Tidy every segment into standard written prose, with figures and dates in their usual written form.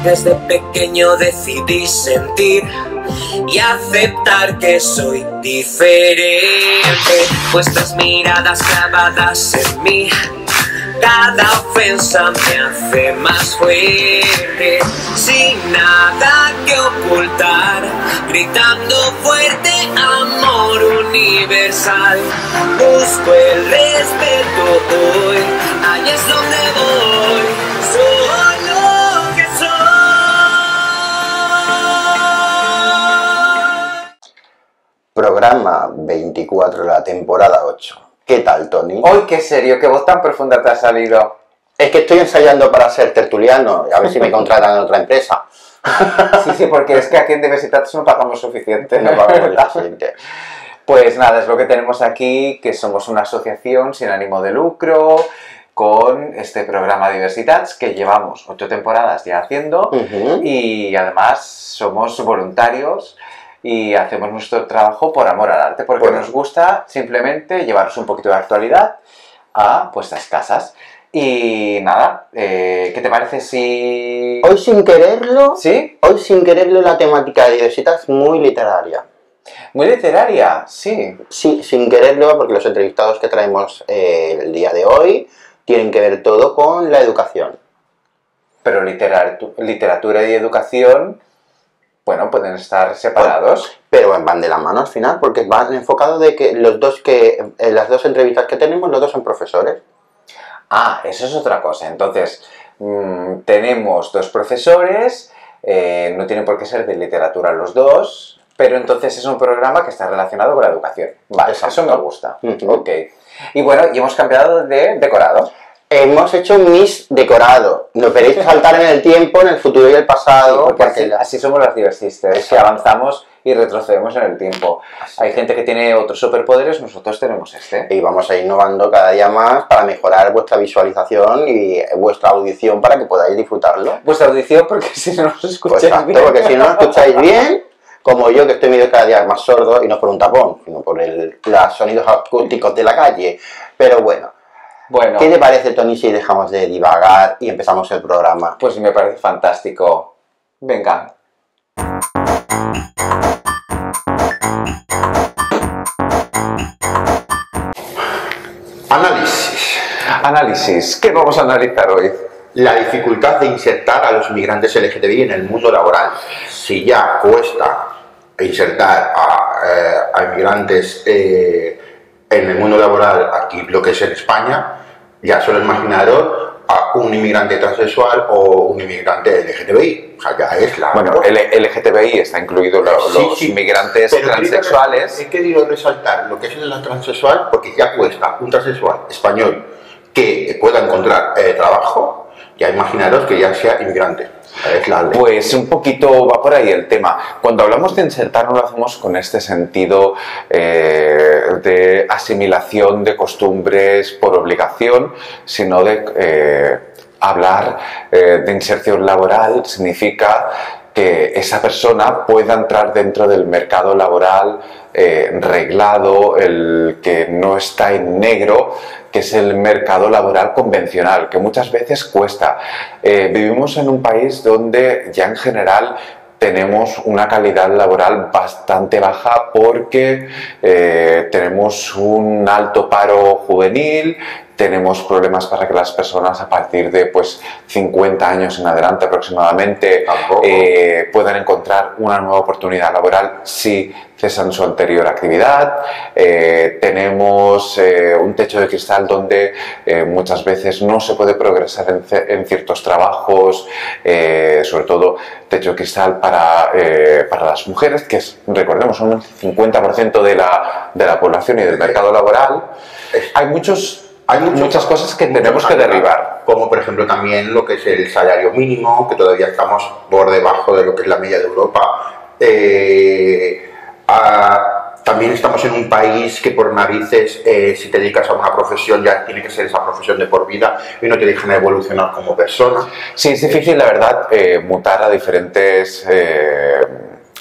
Desde pequeño decidí sentir y aceptar que soy diferente. Vuestras miradas clavadas en mí, cada ofensa me hace más fuerte. Sin nada que ocultar, gritando fuerte, amor universal. Busco el respeto hoy, ahí es donde voy. Soy lo que soy. Programa 24 de la temporada 8. ¿Qué tal, Tony? ¡Ay, qué serio! ¿Qué voz tan profunda te ha salido? Es que estoy ensayando para ser tertuliano, a ver si me contratan en otra empresa. Sí, porque es que aquí en Diversitats no pagamos suficiente. No pagamos lo suficiente. Pues nada, es lo que tenemos aquí, que somos una asociación sin ánimo de lucro, con este programa Diversitats, que llevamos 8 temporadas ya haciendo, y además somos voluntarios y hacemos nuestro trabajo por amor al arte, porque nos gusta simplemente llevaros un poquito de actualidad a vuestras casas. Y nada, ¿qué te parece si...? Hoy sin quererlo, ¿Sí? Hoy sin quererlo la temática de Diversitas es muy literaria. ¿Muy literaria? Sí. Sí, sin quererlo, porque los entrevistados que traemos el día de hoy tienen que ver todo con la educación. Pero literatura y educación, bueno, pueden estar separados. Pero van de la mano al final, porque van enfocados de que las dos entrevistas que tenemos, los dos son profesores. Ah, eso es otra cosa. Entonces, tenemos 2 profesores, no tienen por qué ser de literatura los dos, pero entonces es un programa que está relacionado con la educación. Vale, eso me gusta. Ok. Y bueno, y hemos cambiado de decorado. Hemos hecho Miss Decorado. No queréis saltar en el tiempo, en el futuro y el pasado. Sí, porque así somos las Diversisters, que avanzamos y retrocedemos en el tiempo. Hay gente que tiene otros superpoderes, nosotros tenemos este. Y vamos a ir innovando cada día más para mejorar vuestra visualización y vuestra audición para que podáis disfrutarlo. Vuestra audición, porque si no nos escucháis exacto, bien. Porque si no nos escucháis bien, como yo que estoy medio cada día más sordo, y no por un tapón, sino por los sonidos acústicos de la calle. Pero bueno. ¿Qué te parece, Tony, si dejamos de divagar y empezamos el programa? Pues me parece fantástico. Venga. Análisis. ¿Qué vamos a analizar hoy? La dificultad de insertar a los inmigrantes LGTBI en el mundo laboral. Si ya cuesta insertar a inmigrantes en el mundo laboral, aquí lo que es en España, ya solo imaginaros a un inmigrante transexual o un inmigrante LGTBI. O sea, ya es la... Bueno, el LGTBI está incluido los inmigrantes transexuales. He querido resaltar lo que es la transexual porque ya cuesta un transexual español que pueda encontrar trabajo, ya imaginaros que ya sea inmigrante. Pues un poquito va por ahí el tema. Cuando hablamos de insertar no lo hacemos con este sentido de asimilación de costumbres por obligación, sino de hablar de inserción laboral. Significa que esa persona pueda entrar dentro del mercado laboral reglado, el que no está en negro, que es el mercado laboral convencional, que muchas veces cuesta. Vivimos en un país donde ya en general tenemos una calidad laboral bastante baja porque tenemos un alto paro juvenil, tenemos problemas para que las personas a partir de 50 años en adelante aproximadamente puedan encontrar una nueva oportunidad laboral si cesan su anterior actividad. Tenemos un techo de cristal donde muchas veces no se puede progresar en ciertos trabajos, sobre todo techo de cristal para las mujeres, que es, recordemos, son un 50% de la población y del mercado laboral. Hay muchas cosas que tenemos que derribar. Como por ejemplo también lo que es el salario mínimo, que todavía estamos por debajo de lo que es la media de Europa. También estamos en un país que por narices, si te dedicas a una profesión, ya tiene que ser esa profesión de por vida y no te dejan evolucionar como persona. Sí, es difícil, la verdad, mutar a diferentes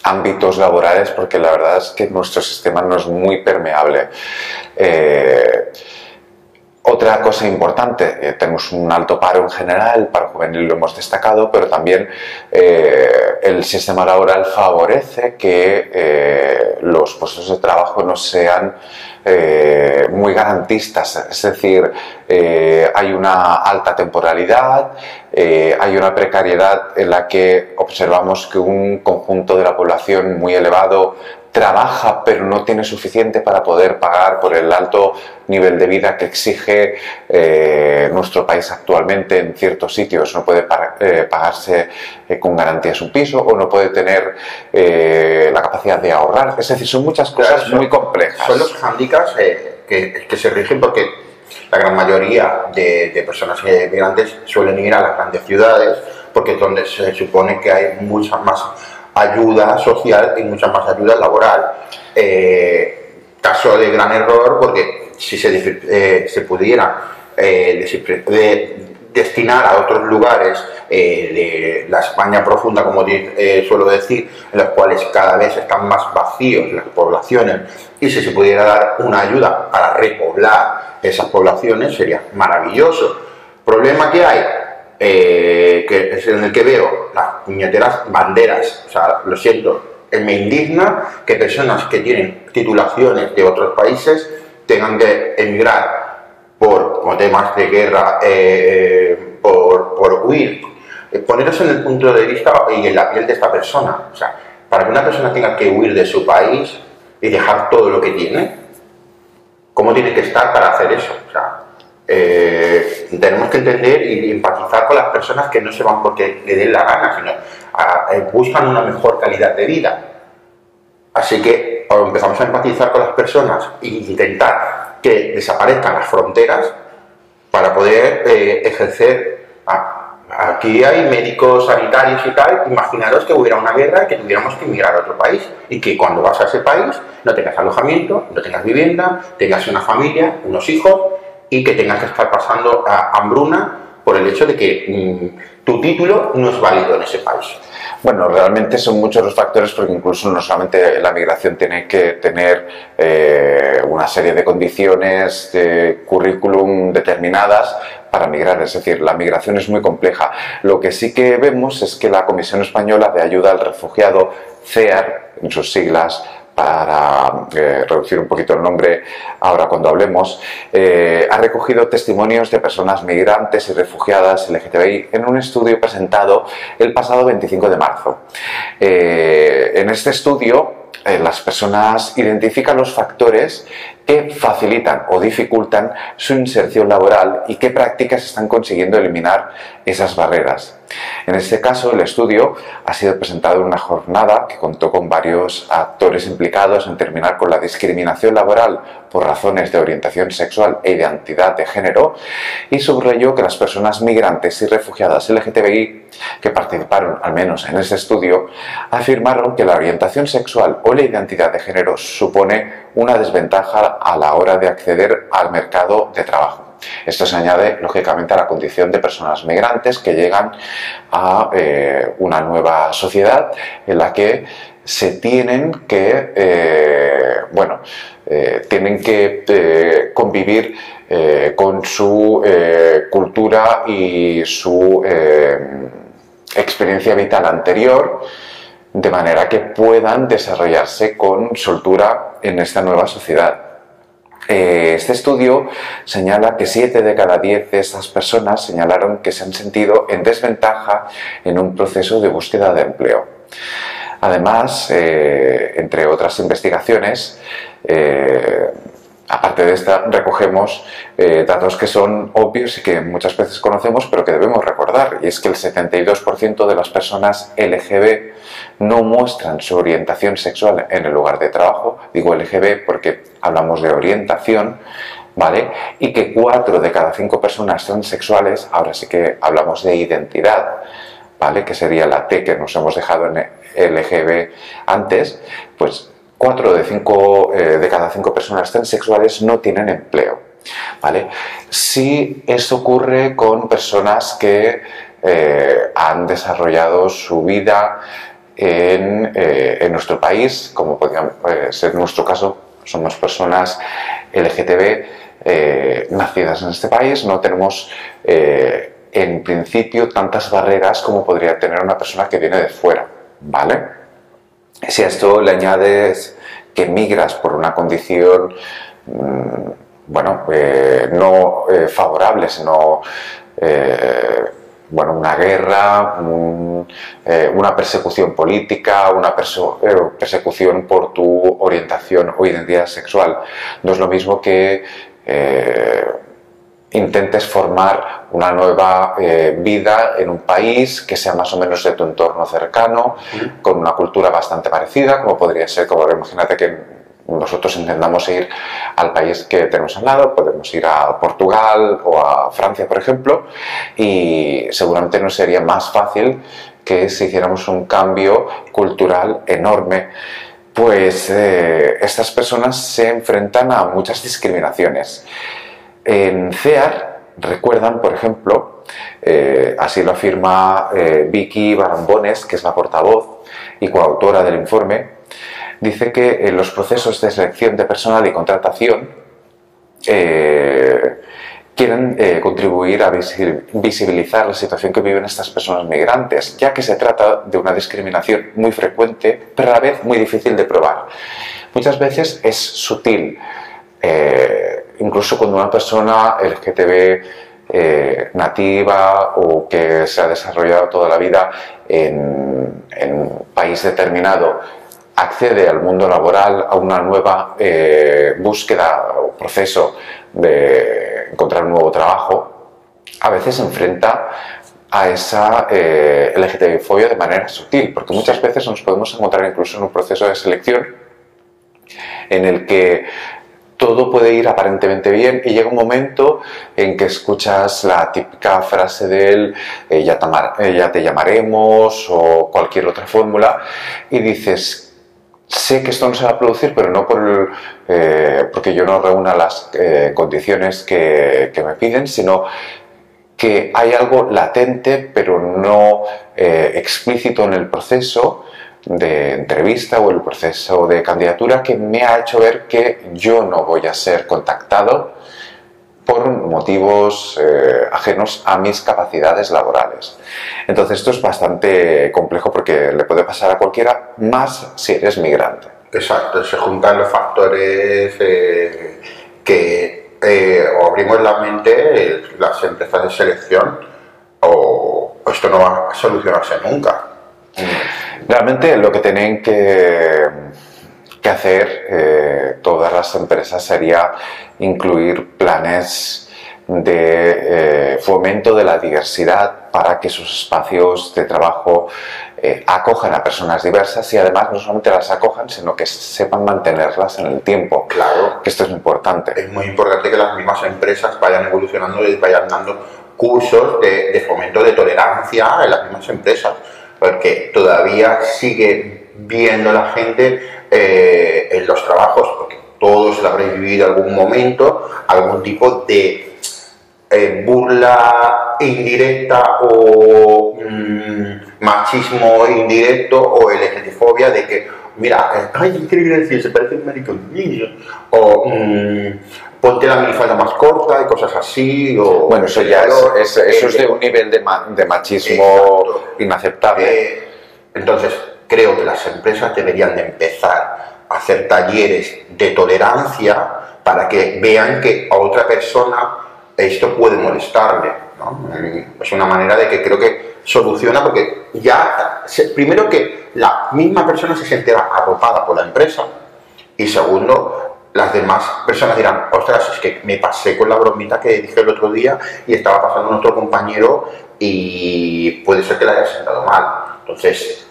ámbitos laborales, porque la verdad es que nuestro sistema no es muy permeable. Otra cosa importante, tenemos un alto paro en general, el paro juvenil lo hemos destacado, pero también el sistema laboral favorece que los puestos de trabajo no sean muy garantistas, es decir, hay una alta temporalidad, hay una precariedad en la que observamos que un conjunto de la población muy elevado trabaja pero no tiene suficiente para poder pagar por el alto nivel de vida que exige nuestro país actualmente en ciertos sitios. No puede pagarse con garantías un piso o no puede tener la capacidad de ahorrar. Es decir, son muchas cosas muy complejas. Son los hándicaps que se rigen porque la gran mayoría de personas migrantes suelen ir a las grandes ciudades porque es donde se supone que hay mucha más ayuda social y mucha más ayuda laboral. Caso de gran error, porque si se pudiera destinar a otros lugares de la España profunda, como suelo decir, en los cuales cada vez están más vacíos las poblaciones, y si se pudiera dar una ayuda para repoblar esas poblaciones, sería maravilloso. Problema que hay, que es en el que veo las puñeteras banderas, o sea, lo siento, me indigna que personas que tienen titulaciones de otros países tengan que emigrar por temas de guerra, por huir. Poneros en el punto de vista y en la piel de esta persona. O sea, para que una persona tenga que huir de su país y dejar todo lo que tiene, ¿cómo tiene que estar para hacer eso? O sea, tenemos que entender y empatizar con las personas que no se van porque le den la gana, sino buscan una mejor calidad de vida. Así que empezamos a empatizar con las personas e intentar que desaparezcan las fronteras para poder ejercer. Aquí hay médicos, sanitarios y tal. Imaginaros que hubiera una guerra y que tuviéramos que emigrar a otro país y que cuando vas a ese país no tengas alojamiento, no tengas vivienda, tengas una familia, unos hijos y que tengas que estar pasando hambruna por el hecho de que tu título no es válido en ese país. Bueno, realmente son muchos los factores porque incluso no solamente la migración tiene que tener una serie de condiciones de currículum determinadas para migrar, es decir, la migración es muy compleja. Lo que sí que vemos es que la Comisión Española de Ayuda al Refugiado, CEAR, en sus siglas, para reducir un poquito el nombre ahora cuando hablemos, ha recogido testimonios de personas migrantes y refugiadas LGTBI en un estudio presentado el pasado 25 de marzo. En este estudio, las personas identifican los factores que facilitan o dificultan su inserción laboral y qué prácticas están consiguiendo eliminar esas barreras. En este caso, el estudio ha sido presentado en una jornada que contó con varios actores implicados en terminar con la discriminación laboral por razones de orientación sexual e identidad de género y subrayó que las personas migrantes y refugiadas LGTBI que participaron al menos en este estudio afirmaron que la orientación sexual o la identidad de género supone una desventaja a la hora de acceder al mercado de trabajo. Esto se añade, lógicamente, a la condición de personas migrantes que llegan a una nueva sociedad en la que se tienen que, convivir con su cultura y su experiencia vital anterior, de manera que puedan desarrollarse con soltura en esta nueva sociedad. Este estudio señala que 7 de cada 10 de estas personas señalaron que se han sentido en desventaja en un proceso de búsqueda de empleo. Además, entre otras investigaciones, aparte de esta, recogemos datos que son obvios y que muchas veces conocemos, pero que debemos recordar, y es que el 72% de las personas LGB no muestran su orientación sexual en el lugar de trabajo. Digo LGB porque hablamos de orientación, ¿vale? Y que 4 de cada 5 personas transexuales, ahora sí que hablamos de identidad, ¿vale? Que sería la T que nos hemos dejado en LGB antes, pues 4 de cada 5 personas transexuales no tienen empleo, ¿vale? Si esto ocurre con personas que han desarrollado su vida en nuestro país, como podría ser nuestro caso, somos personas LGTB nacidas en este país, no tenemos en principio tantas barreras como podría tener una persona que viene de fuera, ¿vale? Si a esto le añades que migras por una condición bueno, no favorable, sino bueno, una guerra, una persecución política, una persecución por tu orientación o identidad sexual. No es lo mismo que intentes formar una nueva vida en un país que sea más o menos de tu entorno cercano, con una cultura bastante parecida, como podría ser, como imagínate que nosotros intentamos ir al país que tenemos al lado, podemos ir a Portugal o a Francia, por ejemplo, y seguramente nos sería más fácil que si hiciéramos un cambio cultural enorme. Pues estas personas se enfrentan a muchas discriminaciones. En CEAR recuerdan, por ejemplo, así lo afirma Vicky Barambones, que es la portavoz y coautora del informe, dice que en los procesos de selección de personal y contratación quieren contribuir a visibilizar la situación que viven estas personas migrantes, ya que se trata de una discriminación muy frecuente, pero a la vez muy difícil de probar. Muchas veces es sutil, incluso cuando una persona LGTB nativa o que se ha desarrollado toda la vida en un país determinado accede al mundo laboral, a una nueva búsqueda o proceso de encontrar un nuevo trabajo, a veces se enfrenta a esa LGTB-fobia de manera sutil, porque muchas veces nos podemos encontrar incluso en un proceso de selección en el que todo puede ir aparentemente bien y llega un momento en que escuchas la típica frase del ya te llamaremos o cualquier otra fórmula y dices, sé que esto no se va a producir, pero no porque yo no reúna las condiciones que me piden, sino que hay algo latente, pero no explícito en el proceso de entrevista o el proceso de candidatura que me ha hecho ver que yo no voy a ser contactado por motivos ajenos a mis capacidades laborales. Entonces esto es bastante complejo porque le puede pasar a cualquiera, más si eres migrante. Exacto, se juntan los factores que o abrimos la mente, las empresas de selección, o esto no va a solucionarse nunca. Realmente lo que tienen que hacer todas las empresas sería incluir planes de fomento de la diversidad para que sus espacios de trabajo acojan a personas diversas y además no solamente las acojan, sino que sepan mantenerlas en el tiempo. Claro. Que esto es importante. Es muy importante que las mismas empresas vayan evolucionando y vayan dando cursos de fomento de tolerancia en las mismas empresas, porque todavía sigue viendo la gente en los trabajos, porque todos lo habréis vivido en algún momento, algún tipo de burla indirecta o machismo indirecto o LGTB-fobia de que, mira, ay, qué gracioso, se parece un mariconillo, o ponte la minifalda más corta y cosas así, o... Bueno, eso ya eso es de un nivel de machismo exacto, inaceptable. Entonces, creo que las empresas deberían de empezar a hacer talleres de tolerancia para que vean que a otra persona esto puede molestarle, ¿no? Es una manera de que creo que soluciona, porque ya, primero que la misma persona se sentirá arropada por la empresa y segundo, las demás personas dirán, ostras, es que me pasé con la bromita que dije el otro día y estaba pasando a otro compañero y puede ser que le haya sentado mal. Entonces,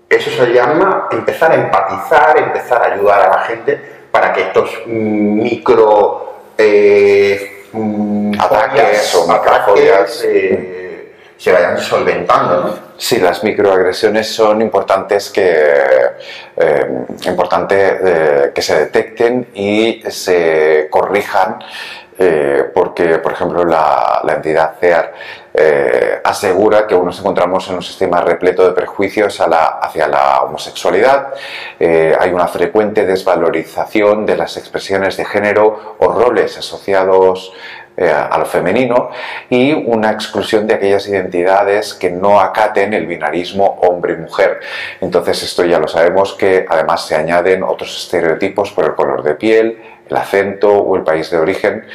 eso se llama empezar a empatizar, empezar a ayudar a la gente para que estos ataques o microfobias se vayan solventando, ¿no? Sí, las microagresiones son importantes que se detecten y se corrijan, porque, por ejemplo, la entidad CEAR asegura que aún nos encontramos en un sistema repleto de prejuicios hacia la homosexualidad. Hay una frecuente desvalorización de las expresiones de género o roles asociados a lo femenino y una exclusión de aquellas identidades que no acaten el binarismo hombre-mujer. Entonces esto ya lo sabemos, que además se añaden otros estereotipos por el color de piel, el acento o el país de origen,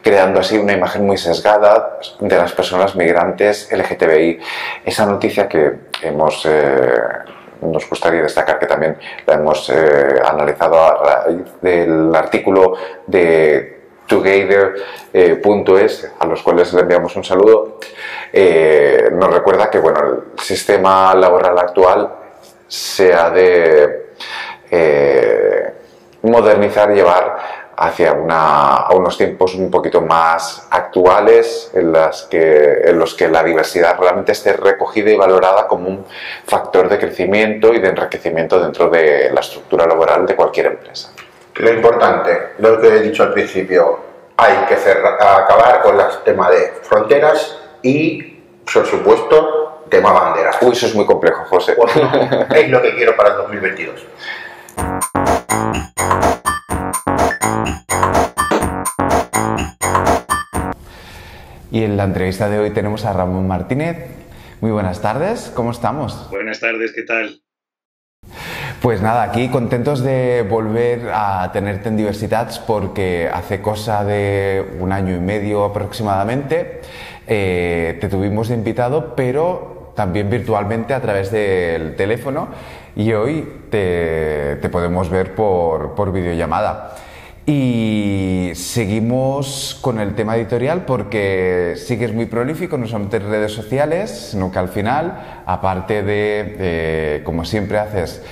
creando así una imagen muy sesgada de las personas migrantes LGTBI. Esa noticia que nos gustaría destacar, que también la hemos analizado a raíz del artículo de Together.es, a los cuales le enviamos un saludo, nos recuerda que bueno, el sistema laboral actual se ha de modernizar y llevar hacia unos tiempos un poquito más actuales, en los que la diversidad realmente esté recogida y valorada como un factor de crecimiento y de enriquecimiento dentro de la estructura laboral de cualquier empresa. Lo importante, lo que he dicho al principio, hay que acabar con el tema de fronteras y, por supuesto, tema banderas. Uy, eso es muy complejo, José. Pues no, es lo que quiero para el 2022. Y en la entrevista de hoy tenemos a Ramón Martínez. Muy buenas tardes, ¿cómo estamos? Buenas tardes, ¿qué tal? Pues nada, aquí contentos de volver a tenerte en Diversitats, porque hace cosa de 1 año y medio aproximadamente te tuvimos de invitado, pero también virtualmente a través del teléfono, y hoy te podemos ver por videollamada. Y seguimos con el tema editorial porque sigues muy prolífico, no solamente en redes sociales, sino que al final, aparte de como siempre haces,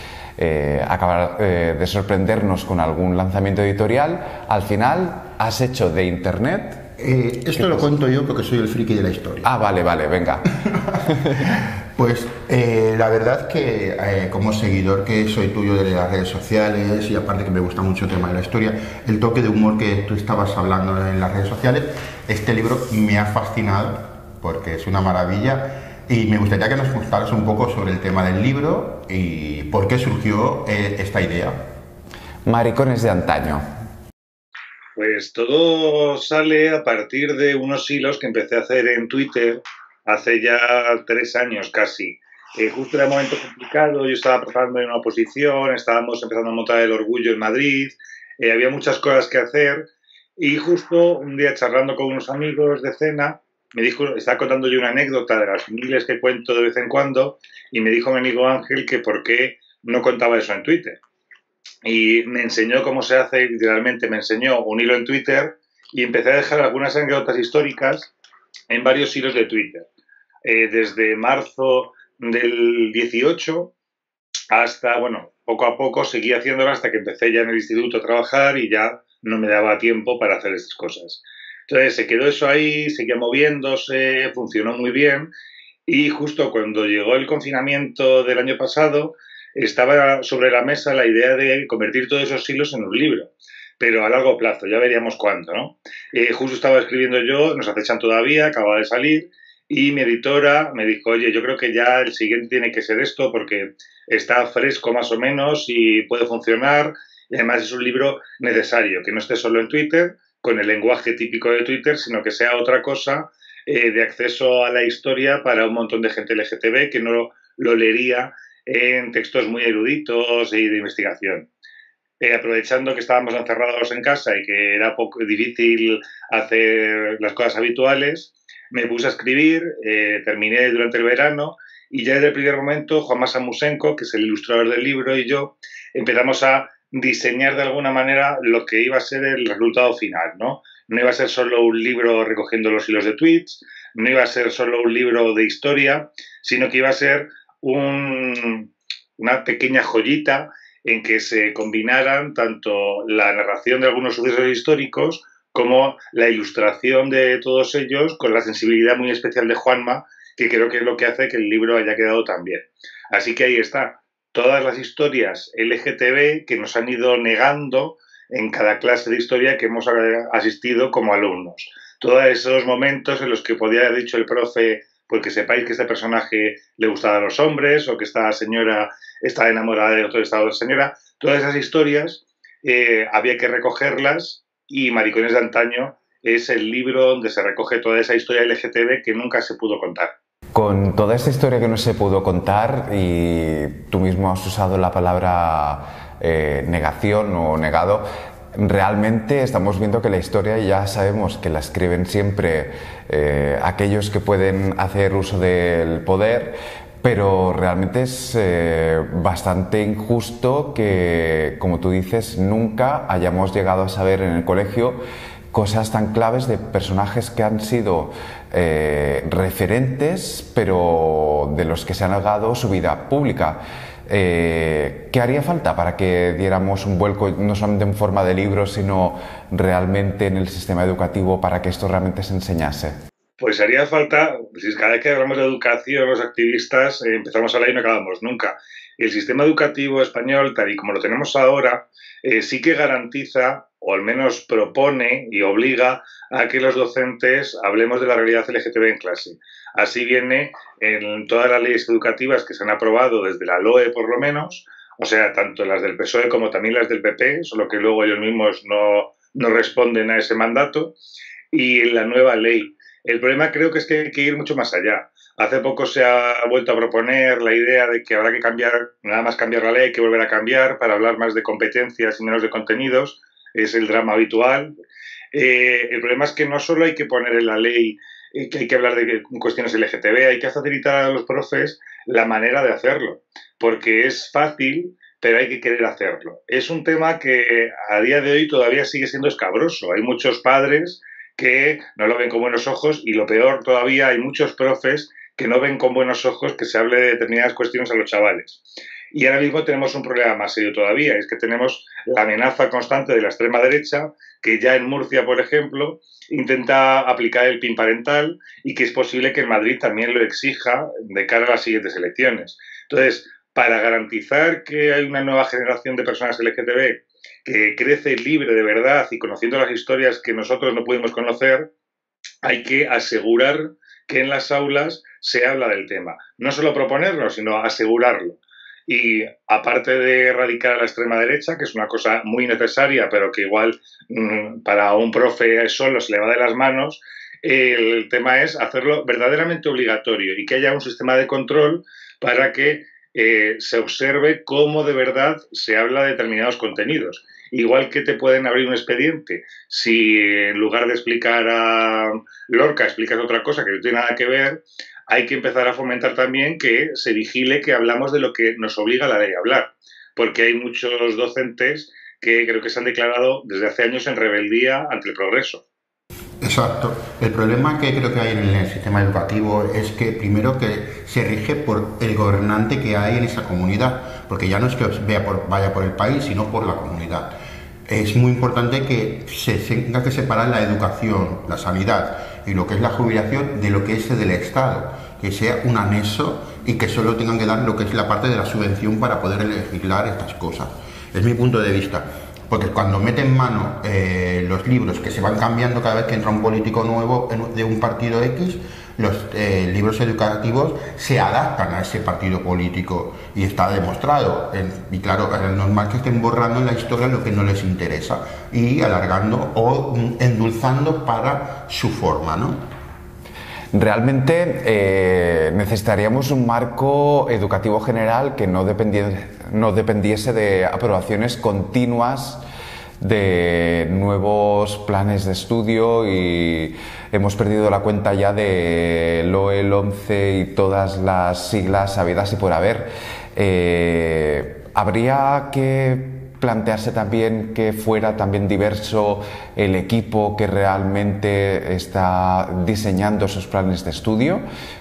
acabar de sorprendernos con algún lanzamiento editorial, al final has hecho de internet... Esto lo cuento yo porque soy el friki de la historia. Ah, vale, venga. Pues la verdad que como seguidor que soy tuyo de las redes sociales, y aparte que me gusta mucho el tema de la historia, el toque de humor que tú estabas hablando en las redes sociales, este libro me ha fascinado porque es una maravilla, y me gustaría que nos contaras un poco sobre el tema del libro y por qué surgió esta idea. Maricones de antaño. Pues todo sale a partir de unos hilos que empecé a hacer en Twitter hace ya 3 años casi. Justo era un momento complicado, yo estaba preparando una oposición, estábamos empezando a montar el Orgullo en Madrid, había muchas cosas que hacer, y justo un día charlando con unos amigos de cena, me dijo, estaba contando yo una anécdota de las miles que cuento de vez en cuando, y me dijo mi amigo Ángel que por qué no contaba eso en Twitter. Y me enseñó cómo se hace, literalmente me enseñó un hilo en Twitter, y empecé a dejar algunas anécdotas históricas en varios hilos de Twitter. Desde marzo del 18 hasta, bueno, poco a poco seguí haciéndolo hasta que empecé ya en el instituto a trabajar y ya no me daba tiempo para hacer estas cosas. Entonces se quedó eso ahí, seguía moviéndose, funcionó muy bien, y justo cuando llegó el confinamiento del año pasado estaba sobre la mesa la idea de convertir todos esos hilos en un libro, pero a largo plazo, ya veríamos cuándo, ¿no? Justo estaba escribiendo yo, nos acechan todavía, acaba de salir, y mi editora me dijo, oye, yo creo que ya el siguiente tiene que ser esto porque está fresco más o menos y puede funcionar, y además es un libro necesario, que no esté solo en Twitter, con el lenguaje típico de Twitter, sino que sea otra cosa de acceso a la historia para un montón de gente LGTB que no lo leería en textos muy eruditos y de investigación. Aprovechando que estábamos encerrados en casa y que era poco difícil hacer las cosas habituales, me puse a escribir, terminé durante el verano, y ya desde el primer momento Juanma Samusenko, que es el ilustrador del libro, y yo empezamos a diseñar de alguna manera lo que iba a ser el resultado final, ¿no? No iba a ser solo un libro recogiendo los hilos de tweets, no iba a ser solo un libro de historia, sino que iba a ser una pequeña joyita en que se combinaran tanto la narración de algunos sucesos históricos como la ilustración de todos ellos, con la sensibilidad muy especial de Juanma, que creo que es lo que hace que el libro haya quedado tan bien. Así que ahí está, todas las historias LGTB que nos han ido negando en cada clase de historia que hemos asistido como alumnos. Todos esos momentos en los que podía haber dicho el profe, pues que sepáis que este personaje le gustaba a los hombres o que esta señora está enamorada de otro estado de señora, todas esas historias había que recogerlas, y Maricones de Antaño es el libro donde se recoge toda esa historia LGTB que nunca se pudo contar. Con toda esta historia que no se pudo contar, y tú mismo has usado la palabra negación o negado, realmente estamos viendo que la historia ya sabemos que la escriben siempre aquellos que pueden hacer uso del poder, pero realmente es bastante injusto que, como tú dices, nunca hayamos llegado a saber en el colegio cosas tan claves de personajes que han sido referentes, pero de los que se ha negado su vida pública. ¿Qué haría falta para que diéramos un vuelco, no solamente en forma de libros, sino realmente en el sistema educativo, para que esto realmente se enseñase? Pues haría falta, si cada vez que hablamos de educación, los activistas empezamos a hablar y no acabamos nunca. El sistema educativo español, tal y como lo tenemos ahora, sí que garantiza, o al menos propone y obliga a que los docentes hablemos de la realidad LGTB en clase. Así viene en todas las leyes educativas que se han aprobado desde la LOE, por lo menos, o sea, tanto las del PSOE como también las del PP, solo que luego ellos mismos no responden a ese mandato, y la nueva ley. El problema creo que es que hay que ir mucho más allá. Hace poco se ha vuelto a proponer la idea de que habrá que cambiar, nada más cambiar la ley, hay que volver a cambiar para hablar más de competencias y menos de contenidos. Es el drama habitual. El problema es que no solo hay que poner en la ley que hay que hablar de cuestiones LGTB, hay que facilitar a los profes la manera de hacerlo, porque es fácil, pero hay que querer hacerlo. Es un tema que a día de hoy todavía sigue siendo escabroso. Hay muchos padres que no lo ven con buenos ojos, y lo peor todavía, hay muchos profes que no ven con buenos ojos que se hable de determinadas cuestiones a los chavales. Y ahora mismo tenemos un problema más serio todavía, es que tenemos la amenaza constante de la extrema derecha, que ya en Murcia, por ejemplo, intenta aplicar el PIN parental, y que es posible que en Madrid también lo exija de cara a las siguientes elecciones. Entonces, para garantizar que hay una nueva generación de personas LGTB que crece libre de verdad y conociendo las historias que nosotros no pudimos conocer, hay que asegurar que en las aulas se habla del tema. No solo proponerlo, sino asegurarlo. Y aparte de erradicar a la extrema derecha, que es una cosa muy necesaria, pero que igual para un profe solo se le va de las manos, el tema es hacerlo verdaderamente obligatorio y que haya un sistema de control para que se observe cómo de verdad se habla de determinados contenidos. Igual que te pueden abrir un expediente si en lugar de explicar a Lorca explicas otra cosa que no tiene nada que ver, hay que empezar a fomentar también que se vigile que hablamos de lo que nos obliga la ley a hablar, porque hay muchos docentes que creo que se han declarado desde hace años en rebeldía ante el progreso. Exacto. El problema que creo que hay en el sistema educativo es que primero que se rige por el gobernante que hay en esa comunidad, porque ya no es que vaya por el país, sino por la comunidad. Es muy importante que se tenga que separar la educación, la sanidad y lo que es la jubilación de lo que es del Estado, que sea un anexo y que solo tengan que dar lo que es la parte de la subvención para poder legislar estas cosas. Es mi punto de vista. Porque cuando meten mano los libros que se van cambiando cada vez que entra un político nuevo de un partido X, los libros educativos se adaptan a ese partido político y está demostrado. Y claro, es normal que estén borrando en la historia lo que no les interesa y alargando o endulzando para su forma, ¿no? Realmente necesitaríamos un marco educativo general que no dependiese de aprobaciones continuas de nuevos planes de estudio, y hemos perdido la cuenta ya de LOE, LOMCE y todas las siglas habidas y por haber. Habría que plantearse también que fuera también diverso el equipo que realmente está diseñando esos planes de estudio,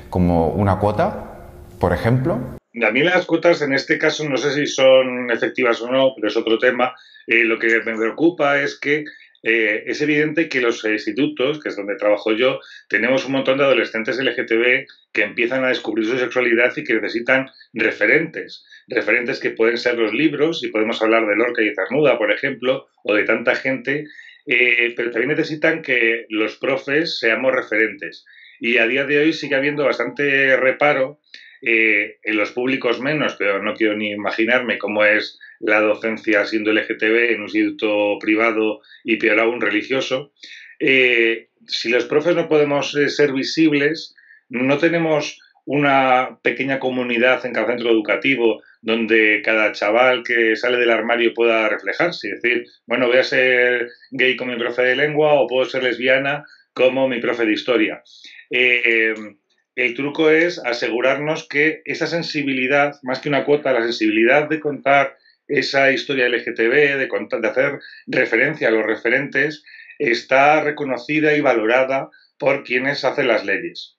como una cuota, por ejemplo. A mí las cuotas en este caso no sé si son efectivas o no, pero es otro tema. Lo que me preocupa es que es evidente que los institutos, que es donde trabajo yo, tenemos un montón de adolescentes LGTB que empiezan a descubrir su sexualidad y que necesitan referentes. Referentes que pueden ser los libros, y podemos hablar de Lorca y Cernuda, por ejemplo, o de tanta gente, pero también necesitan que los profes seamos referentes. Y a día de hoy sigue habiendo bastante reparo, en los públicos menos, pero no quiero ni imaginarme cómo es la docencia siendo LGTB en un instituto privado y peor aún religioso. Si los profes no podemos ser visibles, no tenemos una pequeña comunidad en cada centro educativo donde cada chaval que sale del armario pueda reflejarse. Es decir, bueno, voy a ser gay como mi profe de lengua o puedo ser lesbiana como mi profe de historia. El truco es asegurarnos que esa sensibilidad, más que una cuota, la sensibilidad de contar esa historia LGTB, de hacer referencia a los referentes, está reconocida y valorada por quienes hacen las leyes.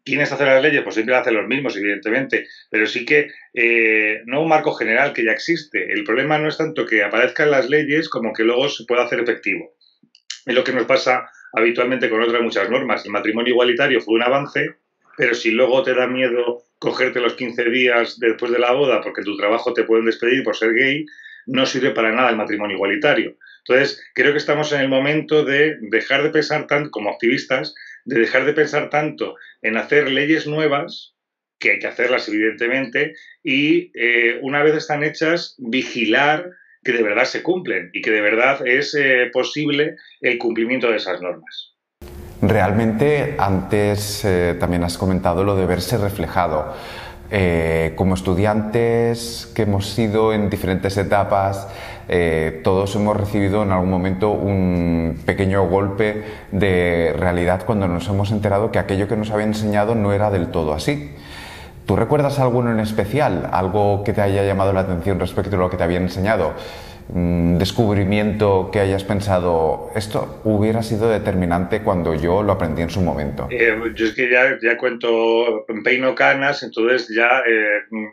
¿Quiénes hacen las leyes? Pues siempre hacen los mismos, evidentemente, pero sí que no un marco general que ya existe. El problema no es tanto que aparezcan las leyes como que luego se pueda hacer efectivo. Es lo que nos pasa habitualmente con otras muchas normas. El matrimonio igualitario fue un avance, pero si luego te da miedo cogerte los 15 días después de la boda porque tu trabajo te pueden despedir por ser gay, no sirve para nada el matrimonio igualitario. Entonces, creo que estamos en el momento de dejar de pensar tanto, como activistas, de dejar de pensar tanto en hacer leyes nuevas, que hay que hacerlas evidentemente, y una vez están hechas, vigilar que de verdad se cumplen y que de verdad es posible el cumplimiento de esas normas. Realmente, antes también has comentado lo de verse reflejado. Como estudiantes que hemos sido en diferentes etapas, todos hemos recibido en algún momento un pequeño golpe de realidad cuando nos hemos enterado que aquello que nos habían enseñado no era del todo así. ¿Tú recuerdas alguno en especial? ¿Algo que te haya llamado la atención respecto a lo que te habían enseñado? ¿Un descubrimiento que hayas pensado, esto hubiera sido determinante cuando yo lo aprendí en su momento? Yo es que ya cuento, peino canas, entonces ya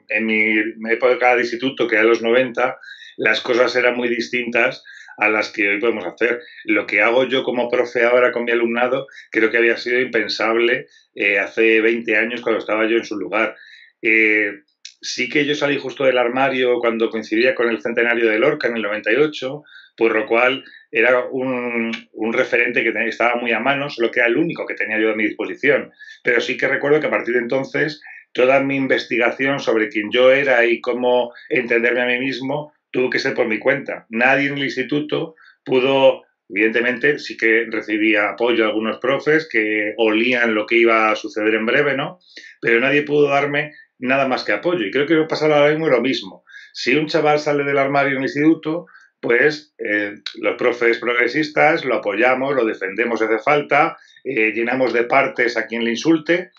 en mi época de instituto, que era los 90, las cosas eran muy distintas a las que hoy podemos hacer. Lo que hago yo como profe ahora con mi alumnado creo que había sido impensable hace 20 años cuando estaba yo en su lugar. Sí que yo salí justo del armario cuando coincidía con el centenario de Lorca en el 98, por lo cual era un referente que estaba muy a mano, solo que era el único que tenía yo a mi disposición. Pero sí que recuerdo que a partir de entonces toda mi investigación sobre quién yo era y cómo entenderme a mí mismo tuvo que ser por mi cuenta. Nadie en el instituto pudo, evidentemente, sí que recibía apoyo de algunos profes que olían lo que iba a suceder en breve, ¿no? Pero nadie pudo darme nada más que apoyo. Y creo que va a pasar ahora mismo lo mismo. Si un chaval sale del armario en el instituto, pues los profes progresistas lo apoyamos, lo defendemos si hace falta, llenamos de partes a quien le insulte,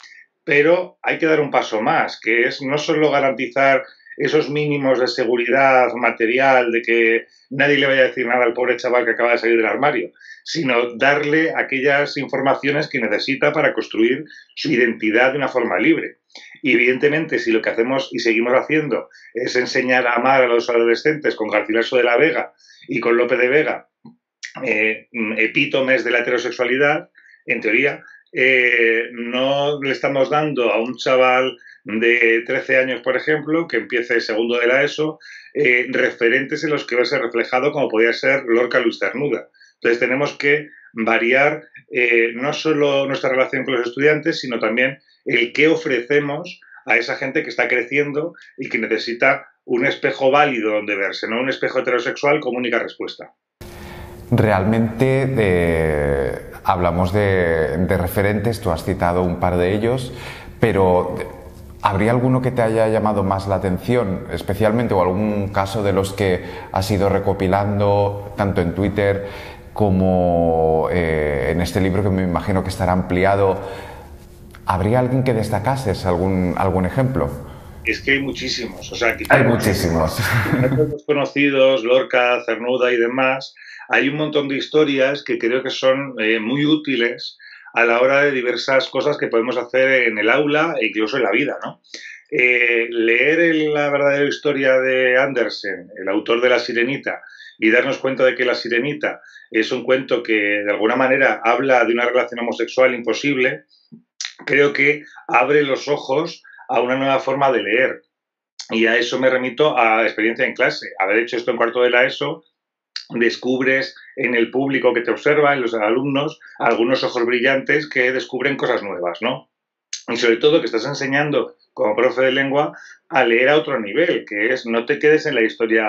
pero hay que dar un paso más, que es no solo garantizar esos mínimos de seguridad material, de que nadie le vaya a decir nada al pobre chaval que acaba de salir del armario, sino darle aquellas informaciones que necesita para construir su identidad de una forma libre. Y evidentemente, si lo que hacemos y seguimos haciendo es enseñar a amar a los adolescentes con Garcilaso de la Vega y con Lope de Vega, epítomes de la heterosexualidad, en teoría, no le estamos dando a un chaval de 13 años, por ejemplo, que empiece segundo de la ESO, referentes en los que verse reflejado como podía ser Lorca Luis Cernuda. Entonces tenemos que variar no solo nuestra relación con los estudiantes, sino también el qué ofrecemos a esa gente que está creciendo y que necesita un espejo válido donde verse, no un espejo heterosexual como única respuesta. Realmente hablamos de referentes, tú has citado un par de ellos, pero ¿habría alguno que te haya llamado más la atención, especialmente, o algún caso de los que has ido recopilando tanto en Twitter como en este libro que me imagino que estará ampliado? ¿Habría alguien que destacases, algún ejemplo? Es que hay muchísimos, o sea, hay muchísimos. Los conocidos, Lorca, Cernuda y demás, hay un montón de historias que creo que son muy útiles a la hora de diversas cosas que podemos hacer en el aula e incluso en la vida, ¿no? Leer la verdadera historia de Andersen, el autor de La Sirenita, y darnos cuenta de que La Sirenita es un cuento que de alguna manera habla de una relación homosexual imposible, creo que abre los ojos a una nueva forma de leer. Y a eso me remito a experiencia en clase. Haber hecho esto en cuarto de la ESO, descubres en el público que te observa, en los alumnos, algunos ojos brillantes que descubren cosas nuevas, ¿no? Y sobre todo que estás enseñando como profe de lengua a leer a otro nivel, que es no te quedes en la historia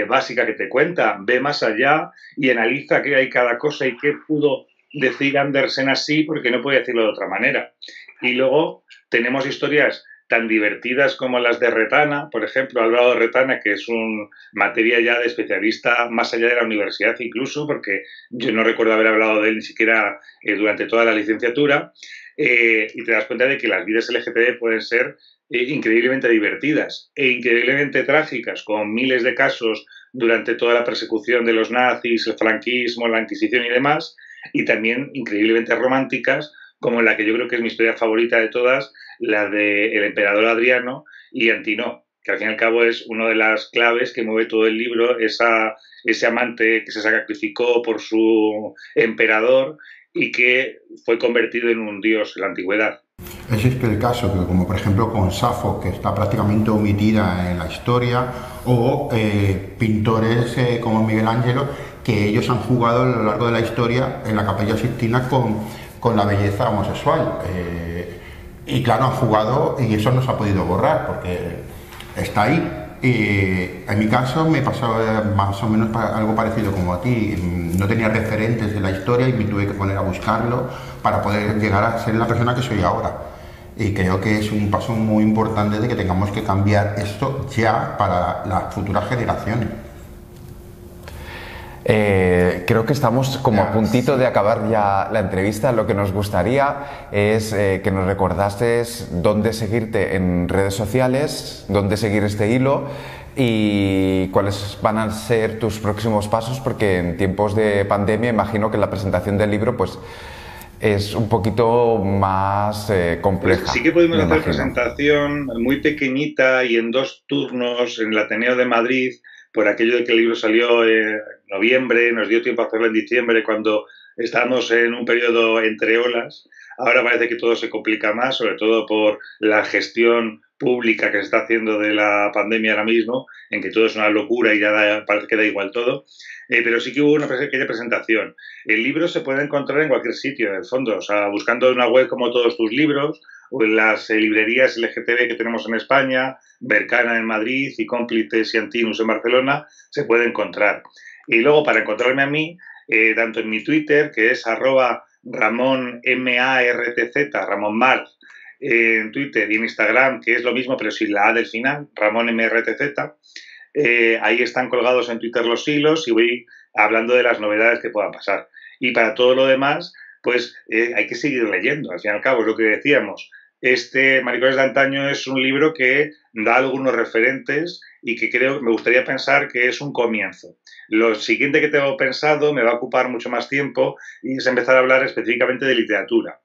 básica que te cuenta, ve más allá y analiza qué hay cada cosa y qué pudo decir Andersen así porque no podía decirlo de otra manera. Y luego tenemos historias tan divertidas como las de Retana, por ejemplo, Álvaro Retana, que es una materia ya de especialista más allá de la universidad incluso, porque yo no recuerdo haber hablado de él ni siquiera durante toda la licenciatura, y te das cuenta de que las vidas LGTB pueden ser increíblemente divertidas e increíblemente trágicas, con miles de casos durante toda la persecución de los nazis, el franquismo, la Inquisición y demás, y también increíblemente románticas, como la que yo creo que es mi historia favorita de todas, la de el emperador Adriano y Antinoo, que al fin y al cabo es una de las claves que mueve todo el libro, ese amante que se sacrificó por su emperador y que fue convertido en un dios en la antigüedad. Ese es el caso, que como por ejemplo con Safo, que está prácticamente omitida en la historia, o pintores como Miguel Ángelo, que ellos han jugado a lo largo de la historia en la Capella Sixtina con la belleza homosexual. Y claro, han jugado y eso no se ha podido borrar porque está ahí. En mi caso me pasó más o menos algo parecido como a ti. No tenía referentes de la historia y me tuve que poner a buscarlo para poder llegar a ser la persona que soy ahora. Y creo que es un paso muy importante de que tengamos que cambiar esto ya para las futuras generaciones. Creo que estamos como a puntito de acabar ya la entrevista. Lo que nos gustaría es que nos recordases dónde seguirte en redes sociales, dónde seguir este hilo y cuáles van a ser tus próximos pasos, porque en tiempos de pandemia imagino que la presentación del libro pues es un poquito más compleja. Pues sí que pudimos hacer presentación muy pequeñita y en 2 turnos en el Ateneo de Madrid, por aquello de que el libro salió en noviembre, nos dio tiempo a hacerlo en diciembre cuando estábamos en un periodo entre olas. Ahora parece que todo se complica más, sobre todo por la gestión pública que se está haciendo de la pandemia ahora mismo, en que todo es una locura y ya parece que da igual todo. Pero sí que hubo una pequeña presentación. El libro se puede encontrar en cualquier sitio, en el fondo, o sea, buscando en una web como todos tus libros, o en las librerías LGTB que tenemos en España, Bercana en Madrid y Cómplices y Antinous en Barcelona, se puede encontrar. Y luego, para encontrarme a mí, tanto en mi Twitter, que es @Ramón MARTZ, Ramón Marz, en Twitter, y en Instagram, que es lo mismo pero sin la A del final, Ramón MRTZ, ahí están colgados en Twitter los hilos y voy hablando de las novedades que puedan pasar. Y para todo lo demás, pues hay que seguir leyendo, al fin y al cabo, es lo que decíamos. Este Maricones de Antaño es un libro que da algunos referentes y que me gustaría pensar que es un comienzo. Lo siguiente que tengo pensado me va a ocupar mucho más tiempo y es empezar a hablar específicamente de literatura.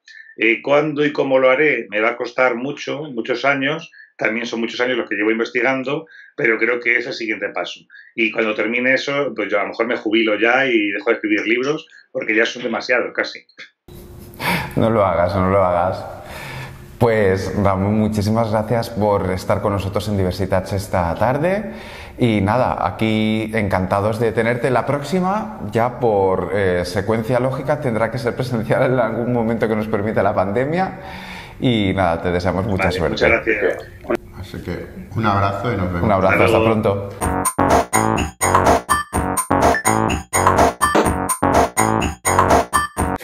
¿Cuándo y cómo lo haré? Me va a costar muchos años, también son muchos años los que llevo investigando, pero creo que es el siguiente paso. Y cuando termine eso, pues yo a lo mejor me jubilo ya y dejo de escribir libros porque ya son demasiados casi. No lo hagas, no lo hagas. Pues Ramón, muchísimas gracias por estar con nosotros en Diversitats esta tarde y nada, aquí encantados de tenerte. La próxima, ya por secuencia lógica, tendrá que ser presencial en algún momento que nos permita la pandemia y nada, te deseamos mucha suerte. Muchas gracias. Así que un abrazo y nos vemos. Un abrazo, hasta pronto.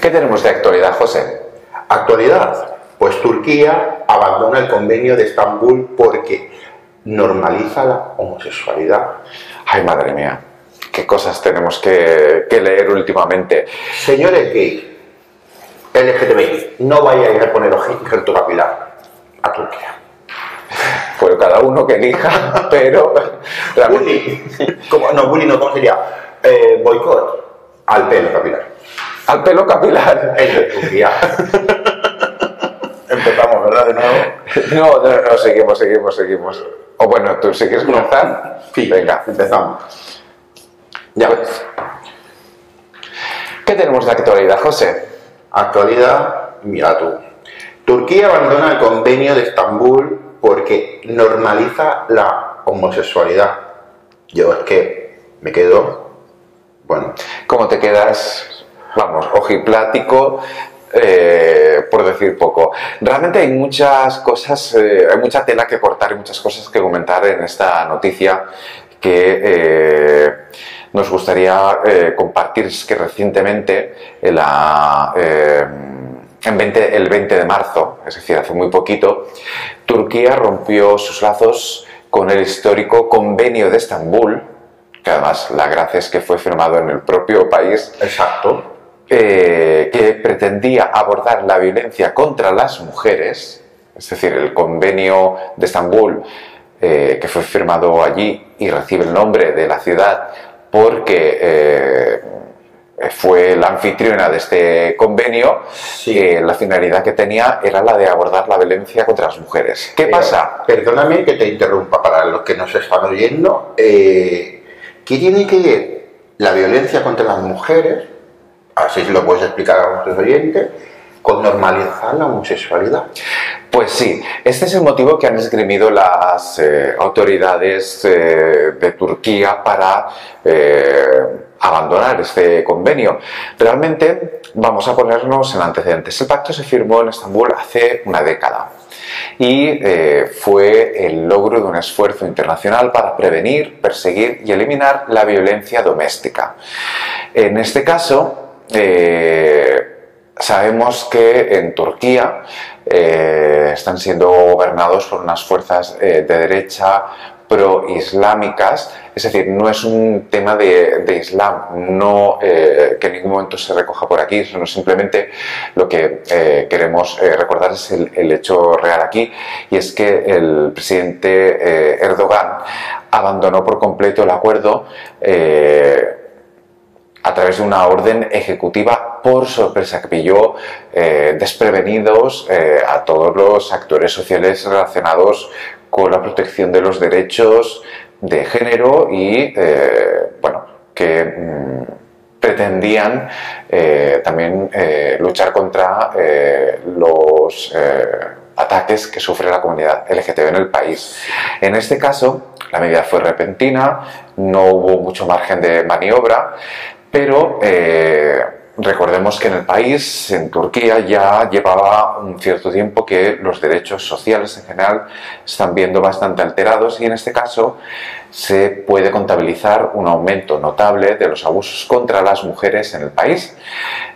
¿Qué tenemos de actualidad, José? Actualidad. Pues Turquía abandona el convenio de Estambul porque normaliza la homosexualidad. Ay, madre mía, qué cosas tenemos que leer últimamente. Señores gay, LGTBI, no vayáis a poner injerto capilar a Turquía. Pues cada uno que elija, pero... Bullying. Bullying no, ¿cómo sería? Boicot al pelo capilar. Al pelo capilar. En Turquía. Empezamos, ¿verdad? De nuevo. No, seguimos. O bueno, ¿tú sí quieres comenzar? Sí, venga, empezamos. Ya ves. ¿Qué tenemos de actualidad, José? Actualidad, mira tú. Turquía abandona el convenio de Estambul porque normaliza la homosexualidad. Yo es que me quedo, bueno. ¿Cómo te quedas? Vamos, ojiplático, por decir poco. Realmente hay muchas cosas, hay mucha tela que cortar y muchas cosas que comentar en esta noticia que nos gustaría compartir. Es que recientemente, el 20 de marzo, es decir, hace muy poquito, Turquía rompió sus lazos con el histórico Convenio de Estambul, que además la gracia es que fue firmado en el propio país. Exacto. Que pretendía abordar la violencia contra las mujeres, es decir, el Convenio de Estambul, que fue firmado allí y recibe el nombre de la ciudad porque fue la anfitriona de este convenio. Sí. La finalidad que tenía era la de abordar la violencia contra las mujeres. ¿Qué pasa? Perdóname que te interrumpa, para los que nos están oyendo. ¿Qué tiene que ver la violencia contra las mujeres, así lo puedes explicar a nuestros oyentes, con normalizar la homosexualidad? Pues sí, este es el motivo que han esgrimido las autoridades de Turquía para abandonar este convenio. Realmente, vamos a ponernos en antecedentes. El pacto se firmó en Estambul hace una década y fue el logro de un esfuerzo internacional para prevenir, perseguir y eliminar la violencia doméstica. En este caso, sabemos que en Turquía están siendo gobernados por unas fuerzas de derecha pro-islámicas, es decir, no es un tema de Islam, no que en ningún momento se recoja por aquí, sino simplemente lo que queremos recordar es el hecho real aquí, y es que el presidente Erdogan abandonó por completo el acuerdo a través de una orden ejecutiva por sorpresa que pilló desprevenidos a todos los actores sociales relacionados con la protección de los derechos de género y, bueno, que pretendían también luchar contra los ataques que sufre la comunidad LGTB en el país. En este caso, la medida fue repentina, no hubo mucho margen de maniobra, pero recordemos que en el país, en Turquía, ya llevaba un cierto tiempo que los derechos sociales en general están viendo bastante alterados y en este caso se puede contabilizar un aumento notable de los abusos contra las mujeres en el país.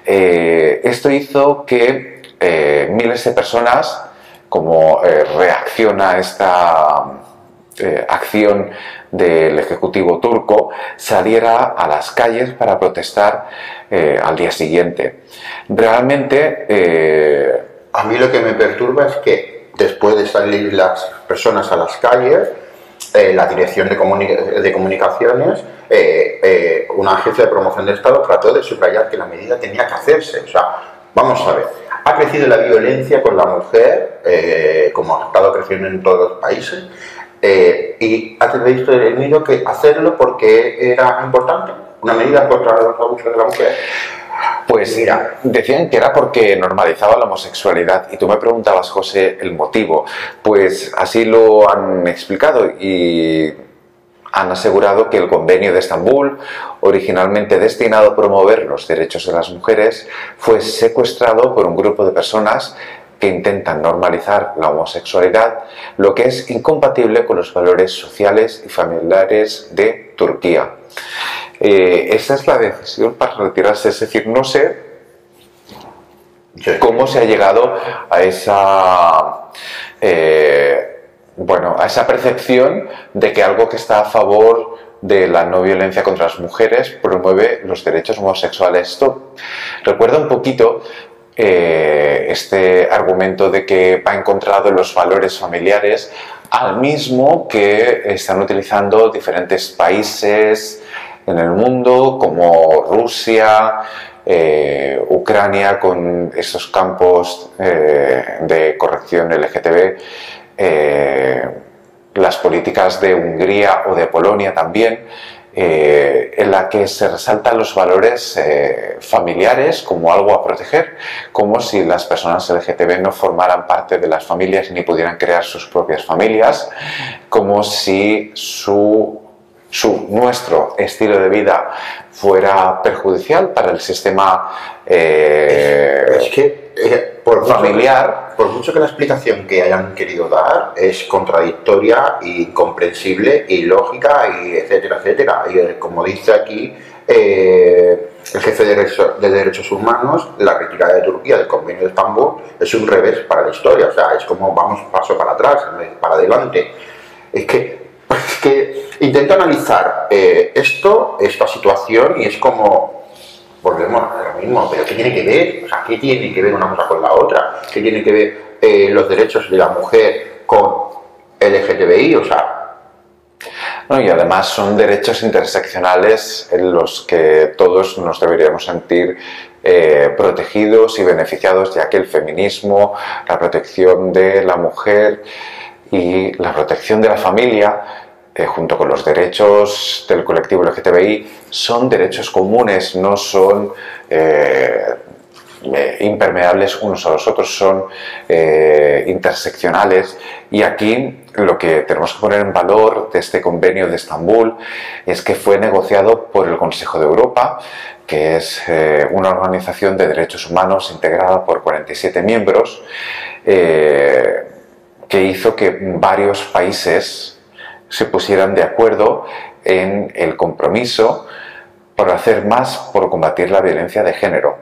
Esto hizo que miles de personas, como reacción a esta acción del Ejecutivo turco, saliera a las calles para protestar al día siguiente. Realmente... A mí lo que me perturba es que después de salir las personas a las calles, la Dirección de Comunicaciones, una agencia de promoción del Estado, trató de subrayar que la medida tenía que hacerse. O sea, vamos a ver, ha crecido la violencia con la mujer, como ha estado creciendo en todos los países, y ha tenido que hacerlo porque era importante, una medida contra los abusos de la mujer. Pues mira, decían que era porque normalizaba la homosexualidad y tú me preguntabas, José, el motivo. Pues así lo han explicado y han asegurado que el Convenio de Estambul, originalmente destinado a promover los derechos de las mujeres, fue secuestrado por un grupo de personas que intentan normalizar la homosexualidad, lo que es incompatible con los valores sociales y familiares de Turquía. Esa es la decisión para retirarse, es decir, no sé cómo se ha llegado a esa bueno, a esa percepción de que algo que está a favor de la no violencia contra las mujeres promueve los derechos homosexuales. Esto recuerda un poquito este argumento de que va en contra de los valores familiares, al mismo que están utilizando diferentes países en el mundo, como Rusia, Ucrania, con esos campos de corrección LGTB, las políticas de Hungría o de Polonia también, en la que se resaltan los valores familiares como algo a proteger, como si las personas LGTB no formaran parte de las familias ni pudieran crear sus propias familias, como si nuestro estilo de vida fuera perjudicial para el sistema familiar. Por mucho que la explicación que hayan querido dar es contradictoria, incomprensible, ilógica, y etcétera, etcétera. Y como dice aquí el jefe de derechos humanos, la retirada de Turquía del Convenio de Estambul es un revés para la historia. O sea, es como vamos un paso para atrás, para adelante. Es que intento analizar esta situación y es como volvemos a lo mismo, pero ¿qué tiene que ver? O sea, ¿qué tiene que ver una cosa con la otra? ¿Qué tiene que ver los derechos de la mujer con LGTBI? O sea, no, y además son derechos interseccionales en los que todos nos deberíamos sentir protegidos y beneficiados, ya que el feminismo, la protección de la mujer y la protección de la familia, junto con los derechos del colectivo LGTBI, son derechos comunes, no son impermeables unos a los otros, son interseccionales. Y aquí lo que tenemos que poner en valor de este convenio de Estambul es que fue negociado por el Consejo de Europa, que es una organización de derechos humanos integrada por 47 miembros, que hizo que varios países se pusieran de acuerdo en el compromiso por hacer más por combatir la violencia de género.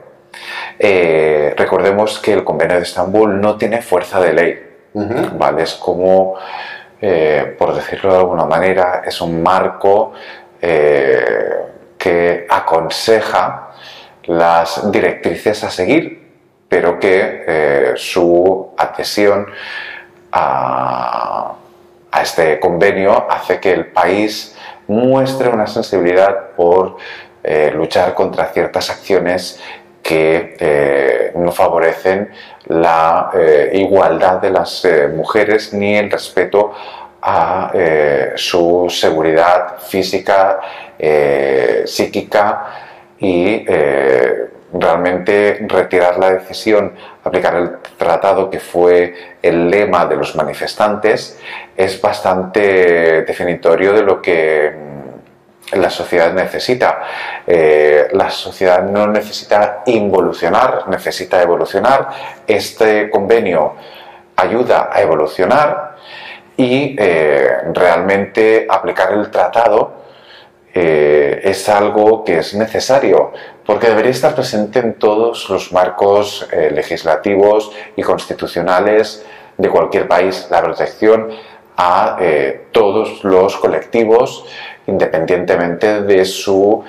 Recordemos que el Convenio de Estambul no tiene fuerza de ley, ¿vale? Es como, por decirlo de alguna manera, es un marco que aconseja las directrices a seguir, pero que su adhesión a este convenio hace que el país muestre una sensibilidad por luchar contra ciertas acciones que no favorecen la igualdad de las mujeres ni el respeto a su seguridad física, psíquica, y realmente retirar la decisión, aplicar el tratado, que fue el lema de los manifestantes, es bastante definitorio de lo que la sociedad necesita. La sociedad no necesita involucionar, necesita evolucionar. Este convenio ayuda a evolucionar y realmente aplicar el tratado es algo que es necesario, porque debería estar presente en todos los marcos legislativos y constitucionales de cualquier país, la protección a todos los colectivos, independientemente de su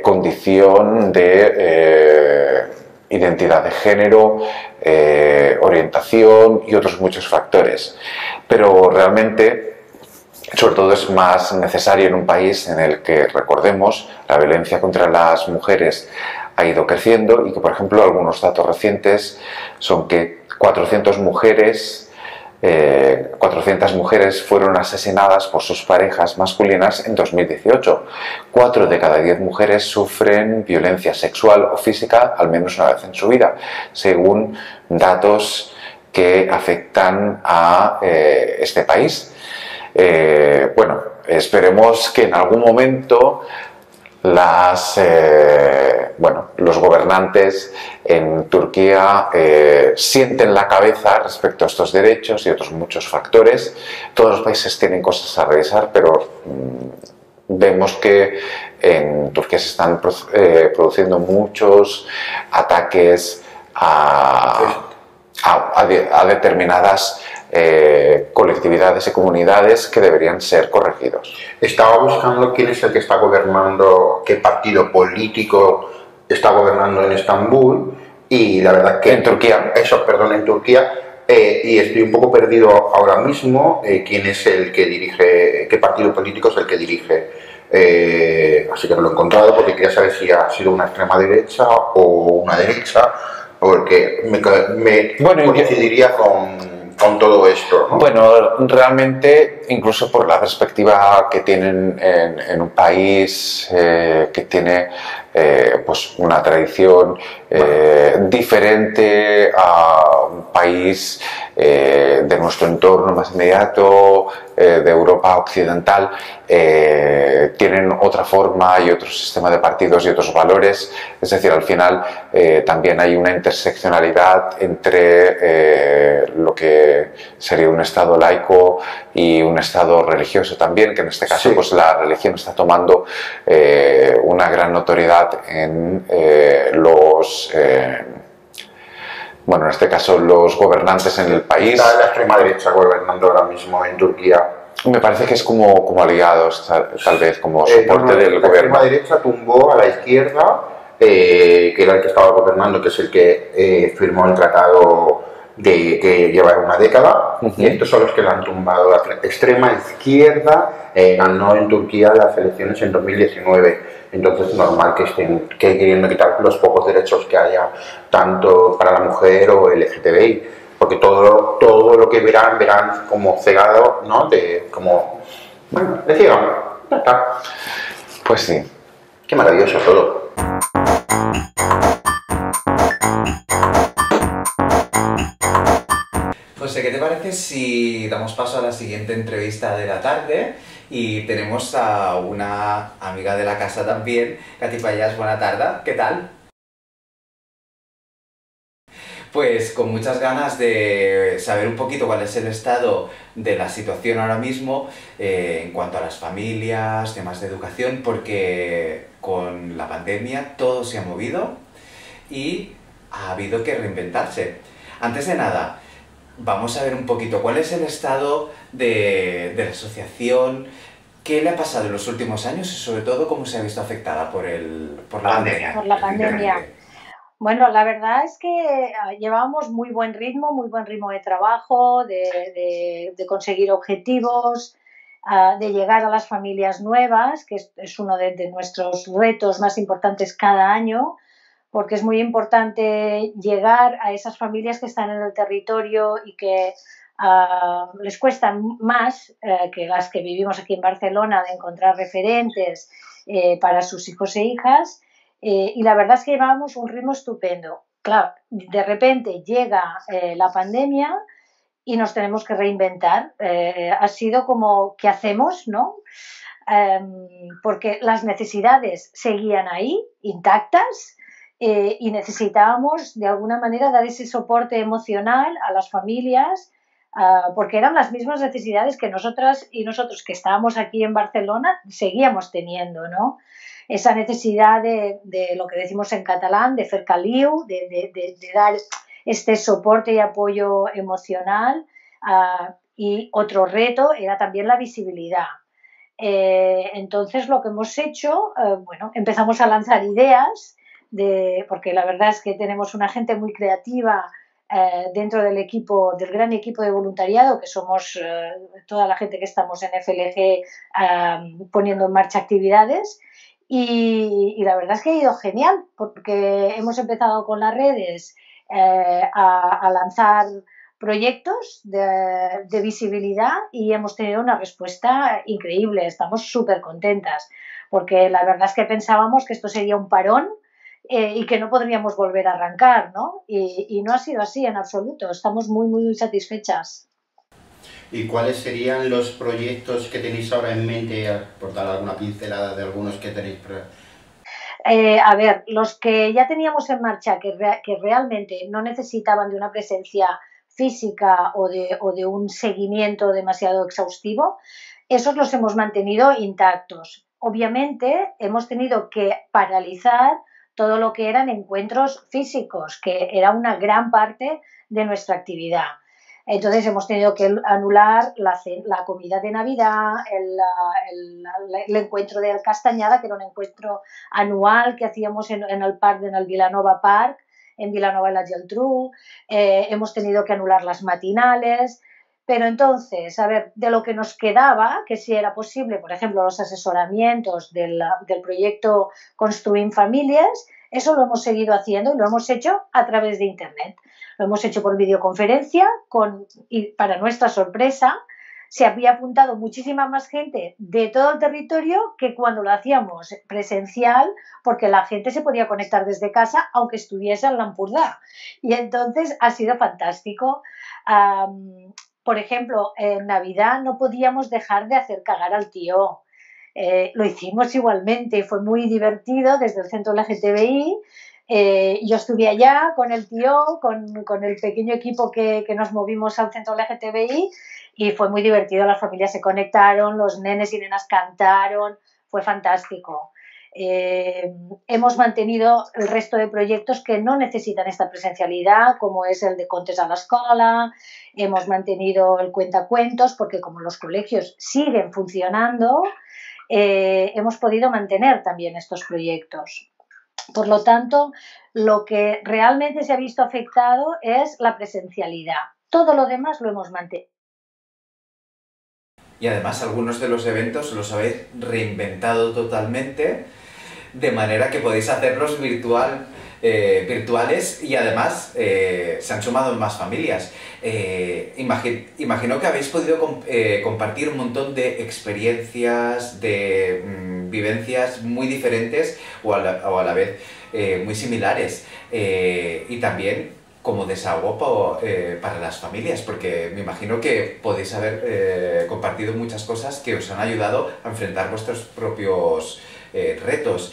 condición de identidad de género, orientación y otros muchos factores. Pero realmente, sobre todo, es más necesario en un país en el que, recordemos, la violencia contra las mujeres ha ido creciendo y que, por ejemplo, algunos datos recientes son que 400 mujeres fueron asesinadas por sus parejas masculinas en 2018. 4 de cada 10 mujeres sufren violencia sexual o física al menos una vez en su vida, según datos que afectan a este país. Bueno, esperemos que en algún momento los gobernantes en Turquía sienten la cabeza respecto a estos derechos y otros muchos factores. Todos los países tienen cosas a revisar, pero vemos que en Turquía se están produciendo muchos ataques a determinadas colectividades y comunidades que deberían ser corregidos. Estaba buscando quién es el que está gobernando, qué partido político está gobernando en Estambul, y la verdad que... En Turquía. En Turquía. Y estoy un poco perdido ahora mismo quién es el que dirige, qué partido político es el que dirige. Así que no lo he encontrado porque quería saber si ha sido una extrema derecha o una derecha, porque me coincidiría con con todo esto, ¿no? Bueno, realmente, incluso por la perspectiva que tienen en un país que tiene pues una tradición diferente a un país de nuestro entorno más inmediato, de Europa occidental, tienen otra forma y otro sistema de partidos y otros valores. Es decir, al final también hay una interseccionalidad entre lo que sería un Estado laico y un Estado religioso también, que en este caso Sí. pues la religión está tomando una gran notoriedad en bueno, en este caso los gobernantes en el país. Está la extrema derecha gobernando ahora mismo en Turquía. Me parece que es como aliados, tal vez, como soporte del la gobierno. extrema derecha tumbó a la izquierda, que era el que estaba gobernando, que es el que firmó el tratado de que lleva una década, y estos son los que la han tumbado. La extrema izquierda ganó en Turquía las elecciones en 2019, entonces es normal que estén queriendo quitar los pocos derechos que haya, tanto para la mujer o LGTBI, porque todo lo que verán como cegado, ¿no? Bueno, de ciego, ya está. Pues sí. Qué maravilloso todo. José, ¿qué te parece si damos paso a la siguiente entrevista de la tarde? Y tenemos a una amiga de la casa también, Katy Payas. Buena tarde, ¿qué tal? Pues con muchas ganas de saber un poquito cuál es el estado de la situación ahora mismo en cuanto a las familias, temas de educación, porque con la pandemia todo se ha movido y ha habido que reinventarse. Antes de nada, vamos a ver un poquito cuál es el estado de la asociación, qué le ha pasado en los últimos años y sobre todo cómo se ha visto afectada por la pandemia. Por la pandemia. Bueno, la verdad es que llevábamos muy buen ritmo de trabajo, de conseguir objetivos, de llegar a las familias nuevas, que es uno de nuestros retos más importantes cada año, porque es muy importante llegar a esas familias que están en el territorio y que les cuesta más que las que vivimos aquí en Barcelona de encontrar referentes para sus hijos e hijas. Y la verdad es que llevábamos un ritmo estupendo. Claro, de repente llega la pandemia y nos tenemos que reinventar. Ha sido como, ¿qué hacemos, no? Porque las necesidades seguían ahí, intactas, y necesitábamos de alguna manera dar ese soporte emocional a las familias, porque eran las mismas necesidades que nosotras y nosotros que estábamos aquí en Barcelona seguíamos teniendo, ¿no? Esa necesidad de lo que decimos en catalán, de fer caliu, de dar este soporte y apoyo emocional. Y otro reto era también la visibilidad. Entonces lo que hemos hecho, bueno, empezamos a lanzar ideas, porque la verdad es que tenemos una gente muy creativa dentro del equipo, del gran equipo de voluntariado, que somos toda la gente que estamos en FLG poniendo en marcha actividades. Y la verdad es que ha ido genial, porque hemos empezado con las redes a lanzar proyectos de visibilidad y hemos tenido una respuesta increíble. Estamos súper contentas, porque la verdad es que pensábamos que esto sería un parón y que no podríamos volver a arrancar, ¿no? Y no ha sido así en absoluto. Estamos muy, muy satisfechas. ¿Y cuáles serían los proyectos que tenéis ahora en mente, por dar alguna pincelada de algunos que tenéis? A ver, los que ya teníamos en marcha, que realmente no necesitaban de una presencia física o de un seguimiento demasiado exhaustivo, esos los hemos mantenido intactos. Obviamente hemos tenido que paralizar todo lo que eran encuentros físicos, que era una gran parte de nuestra actividad. Entonces hemos tenido que anular la comida de Navidad, el encuentro de Castañada, que era un encuentro anual que hacíamos en el Vilanova Park, en Vilanova i la Geltrú. Hemos tenido que anular las matinales. Pero entonces, a ver, de lo que nos quedaba, que si era posible, por ejemplo, los asesoramientos del proyecto Construint Famílies, Eso lo hemos seguido haciendo y lo hemos hecho a través de Internet. Lo hemos hecho por videoconferencia y para nuestra sorpresa se había apuntado muchísima más gente de todo el territorio que cuando lo hacíamos presencial, porque la gente se podía conectar desde casa aunque estuviese en Lampurdá. Y entonces ha sido fantástico. Por ejemplo, en Navidad no podíamos dejar de hacer cagar al tío. Lo hicimos igualmente, fue muy divertido desde el centro LGTBI. Yo estuve allá con el tío, con el pequeño equipo que nos movimos al centro LGTBI y fue muy divertido. Las familias se conectaron, los nenes y nenas cantaron, fue fantástico. Hemos mantenido el resto de proyectos que no necesitan esta presencialidad, como es el de Contes a la Escola. Hemos mantenido el cuentacuentos porque como los colegios siguen funcionando, hemos podido mantener también estos proyectos. Por lo tanto, lo que realmente se ha visto afectado es la presencialidad. Todo lo demás lo hemos mantenido. Y además algunos de los eventos los habéis reinventado totalmente, de manera que podéis hacerlos virtuales y además se han sumado más familias. Imagino que habéis podido compartir un montón de experiencias, de vivencias muy diferentes o a la vez muy similares. Y también como desahogo para las familias, porque me imagino que podéis haber compartido muchas cosas que os han ayudado a enfrentar vuestros propios retos.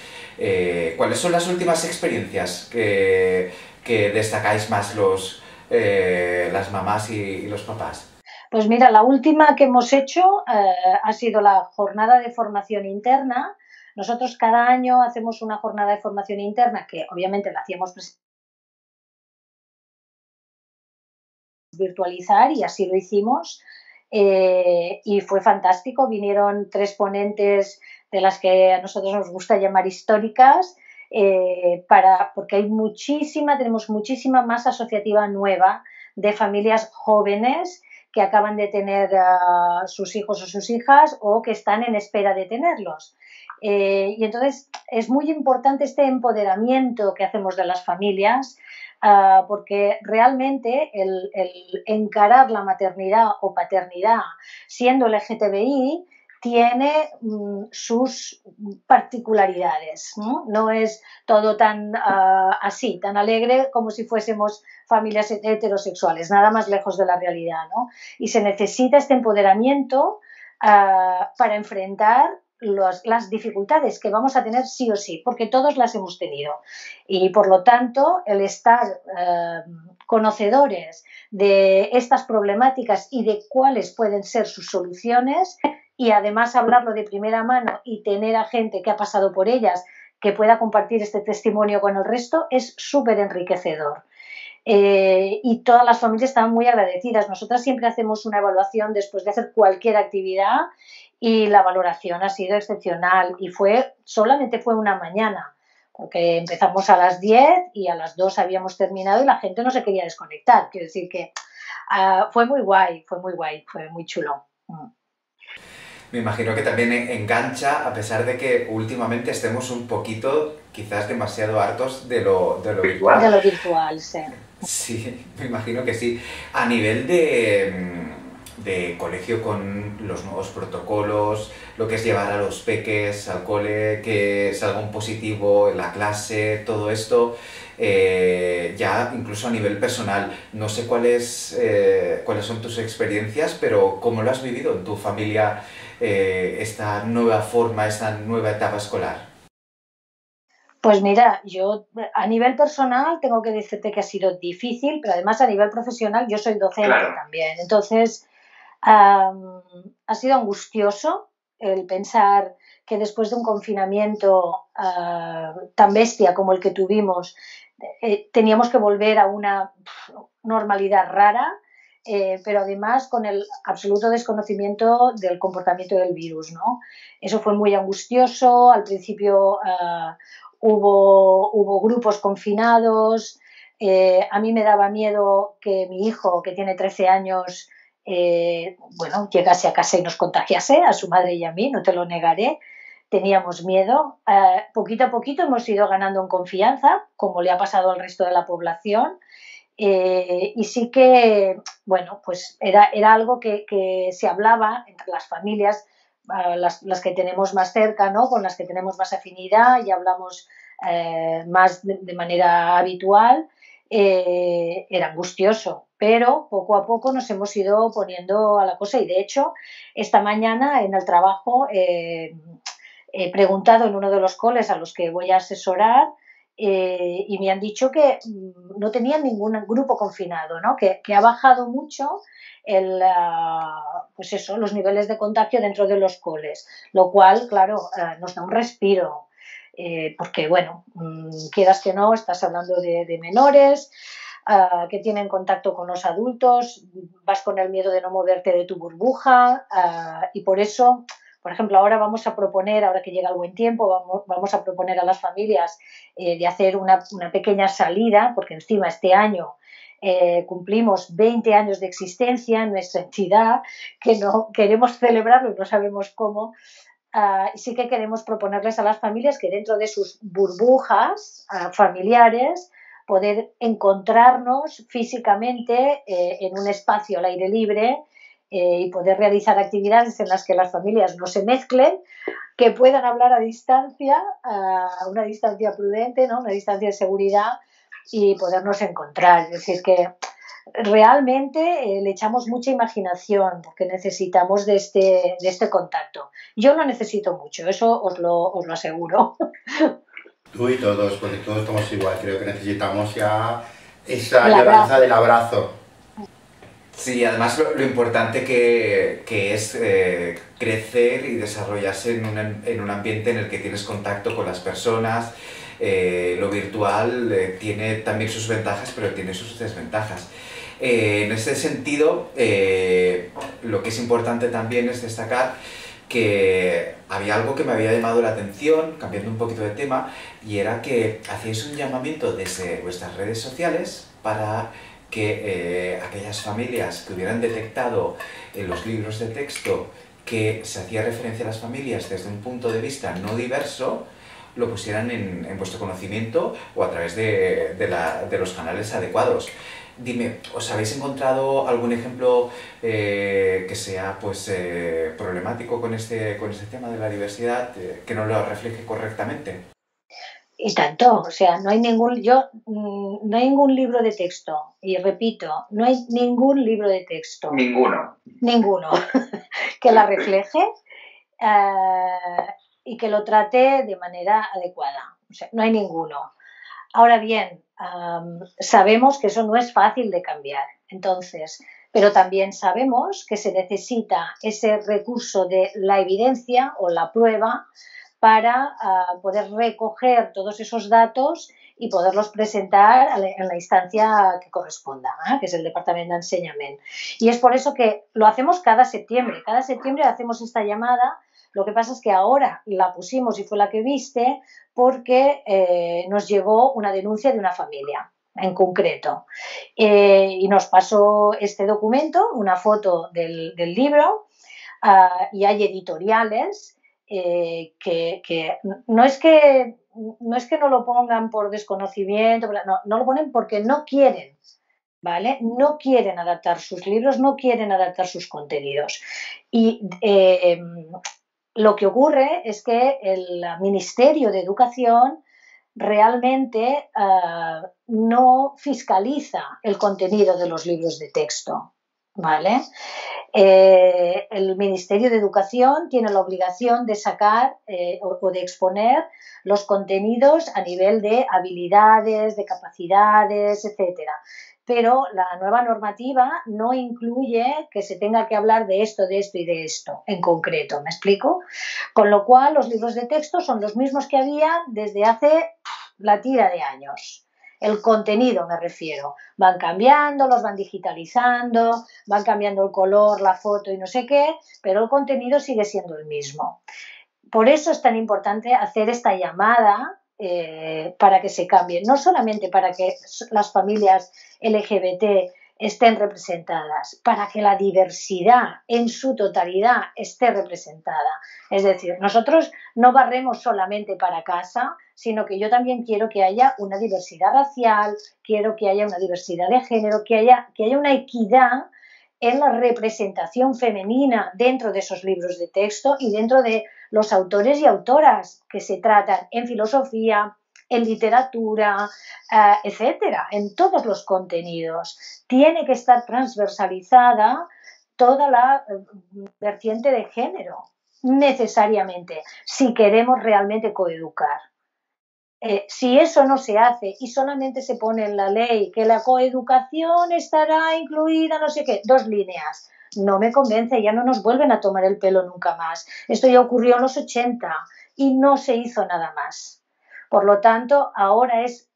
¿Cuáles son las últimas experiencias que destacáis más las mamás y los papás? Pues mira, la última que hemos hecho ha sido la jornada de formación interna. Nosotros cada año hacemos una jornada de formación interna que obviamente la hacíamos virtualizar y así lo hicimos. Y fue fantástico. Vinieron 3 ponentes de las que a nosotros nos gusta llamar históricas, porque tenemos muchísima masa asociativa nueva de familias jóvenes que acaban de tener sus hijos o sus hijas o que están en espera de tenerlos. Y entonces es muy importante este empoderamiento que hacemos de las familias, porque realmente el encarar la maternidad o paternidad siendo LGTBI tiene sus particularidades, ¿no? No es todo tan así, tan alegre como si fuésemos familias heterosexuales, nada más lejos de la realidad, ¿no? Y se necesita este empoderamiento para enfrentar las dificultades que vamos a tener sí o sí, porque todos las hemos tenido. Y por lo tanto, el estar conocedores de estas problemáticas y de cuáles pueden ser sus soluciones y además hablarlo de primera mano y tener a gente que ha pasado por ellas que pueda compartir este testimonio con el resto es súper enriquecedor. Y todas las familias estaban muy agradecidas. Nosotras siempre hacemos una evaluación después de hacer cualquier actividad y la valoración ha sido excepcional y solamente fue una mañana, porque empezamos a las 10 y a las 2 habíamos terminado y la gente no se quería desconectar. Quiero decir que fue muy guay, fue muy chulo. Me imagino que también engancha, a pesar de que últimamente estemos un poquito, quizás demasiado hartos de lo virtual. De lo virtual, sí. Sí, me imagino que sí. A nivel de colegio con los nuevos protocolos, lo que es llevar a los peques al cole, que salga un positivo en la clase, todo esto, ya incluso a nivel personal. No sé cuáles son tus experiencias, pero ¿cómo lo has vivido en tu familia esta nueva forma, esta nueva etapa escolar? Pues mira, yo a nivel personal tengo que decirte que ha sido difícil, pero además a nivel profesional yo soy docente también. Entonces, ha sido angustioso el pensar que después de un confinamiento tan bestia como el que tuvimos, teníamos que volver a una normalidad rara, pero además con el absoluto desconocimiento del comportamiento del virus, ¿no? Eso fue muy angustioso. Al principio hubo grupos confinados. A mí me daba miedo que mi hijo, que tiene 13 años, llegase a casa y nos contagiase, a su madre y a mí, no te lo negaré. teníamos miedo. Poquito a poquito hemos ido ganando en confianza, como le ha pasado al resto de la población. Y sí que, bueno, pues era algo que se hablaba entre las familias, las que tenemos más cerca, ¿no? Con las que tenemos más afinidad y hablamos más de manera habitual. Era angustioso, pero poco a poco nos hemos ido poniendo a la cosa y de hecho esta mañana en el trabajo he preguntado en uno de los coles a los que voy a asesorar y me han dicho que no tenían ningún grupo confinado, ¿no? Que ha bajado mucho pues eso, los niveles de contagio dentro de los coles, lo cual, claro, nos da un respiro. Porque, bueno, quieras que no, estás hablando de menores que tienen contacto con los adultos, vas con el miedo de no moverte de tu burbuja y por eso, por ejemplo, ahora vamos a proponer, ahora que llega el buen tiempo, vamos a proponer a las familias de hacer una pequeña salida, porque encima este año cumplimos 20 años de existencia en nuestra entidad, que no queremos celebrarlo y no sabemos cómo. Sí que queremos proponerles a las familias que dentro de sus burbujas familiares poder encontrarnos físicamente en un espacio al aire libre y poder realizar actividades en las que las familias no se mezclen, que puedan hablar a distancia, a una distancia prudente, ¿no? Una distancia de seguridad y podernos encontrar. Es decir, que realmente le echamos mucha imaginación porque necesitamos de este contacto. Yo lo necesito mucho, eso os lo aseguro. Tú y todos, porque todos estamos igual, creo que necesitamos ya esa añoranza del abrazo. Sí, además lo importante que es crecer y desarrollarse en un ambiente en el que tienes contacto con las personas. Lo virtual tiene también sus ventajas, pero tiene sus desventajas. En ese sentido, lo que es importante también es destacar que había algo que me había llamado la atención, cambiando un poquito de tema, y era que hacíais un llamamiento desde vuestras redes sociales para que aquellas familias que hubieran detectado en los libros de texto que se hacía referencia a las familias desde un punto de vista no diverso, lo pusieran en vuestro conocimiento o a través de los canales adecuados. Dime, ¿os habéis encontrado algún ejemplo que sea pues, problemático con este tema de la diversidad, que no lo refleje correctamente? Y tanto, o sea, no hay ningún libro de texto, y repito, no hay ningún libro de texto. Ninguno que la refleje y que lo trate de manera adecuada. O sea, no hay ninguno. Ahora bien, sabemos que eso no es fácil de cambiar. Entonces, pero también sabemos que se necesita ese recurso de la evidencia o la prueba para poder recoger todos esos datos y poderlos presentar en la instancia que corresponda, que es el Departamento de Enseñamiento. Y es por eso que lo hacemos cada septiembre. Cada septiembre hacemos esta llamada. Lo que pasa es que ahora la pusimos y fue la que viste porque nos llegó una denuncia de una familia en concreto. Y nos pasó este documento, una foto del libro, y hay editoriales que no es que no lo pongan por desconocimiento, no lo ponen porque no quieren, ¿vale? No quieren adaptar sus libros, no quieren adaptar sus contenidos. Y lo que ocurre es que el Ministerio de Educación realmente no fiscaliza el contenido de los libros de texto, ¿vale? El Ministerio de Educación tiene la obligación de sacar o de exponer los contenidos a nivel de habilidades, de capacidades, etcétera. Pero la nueva normativa no incluye que se tenga que hablar de esto y de esto en concreto, ¿me explico? Con lo cual los libros de texto son los mismos que había desde hace la tira de años. El contenido me refiero. Van cambiando, los van digitalizando, van cambiando el color, la foto y no sé qué, pero el contenido sigue siendo el mismo. Por eso es tan importante hacer esta llamada para que se cambie, no solamente para que las familias LGBT estén representadas, para que la diversidad en su totalidad esté representada. Es decir, nosotros no barremos solamente para casa, sino que yo también quiero que haya una diversidad racial, quiero que haya una diversidad de género, que haya una equidad en la representación femenina dentro de esos libros de texto y dentro de los autores y autoras que se tratan en filosofía, en literatura, etcétera, en todos los contenidos. Tiene que estar transversalizada toda la vertiente de género, necesariamente, si queremos realmente coeducar. Si eso no se hace y solamente se pone en la ley que la coeducación estará incluida, no sé qué, 2 líneas, no me convence, ya no nos vuelven a tomar el pelo nunca más. Esto ya ocurrió en los 80 y no se hizo nada más. Por lo tanto, ahora es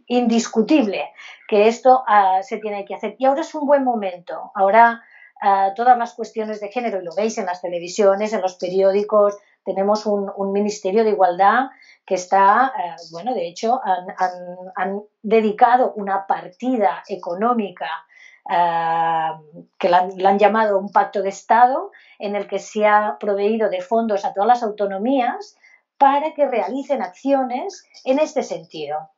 indiscutible que esto se tiene que hacer. Y ahora es un buen momento. Ahora todas las cuestiones de género, y lo veis en las televisiones, en los periódicos, tenemos un Ministerio de Igualdad que está, de hecho, han dedicado una partida económica que la han llamado un pacto de Estado, en el que se ha proveído de fondos a todas las autonomías para que realicen acciones en este sentido.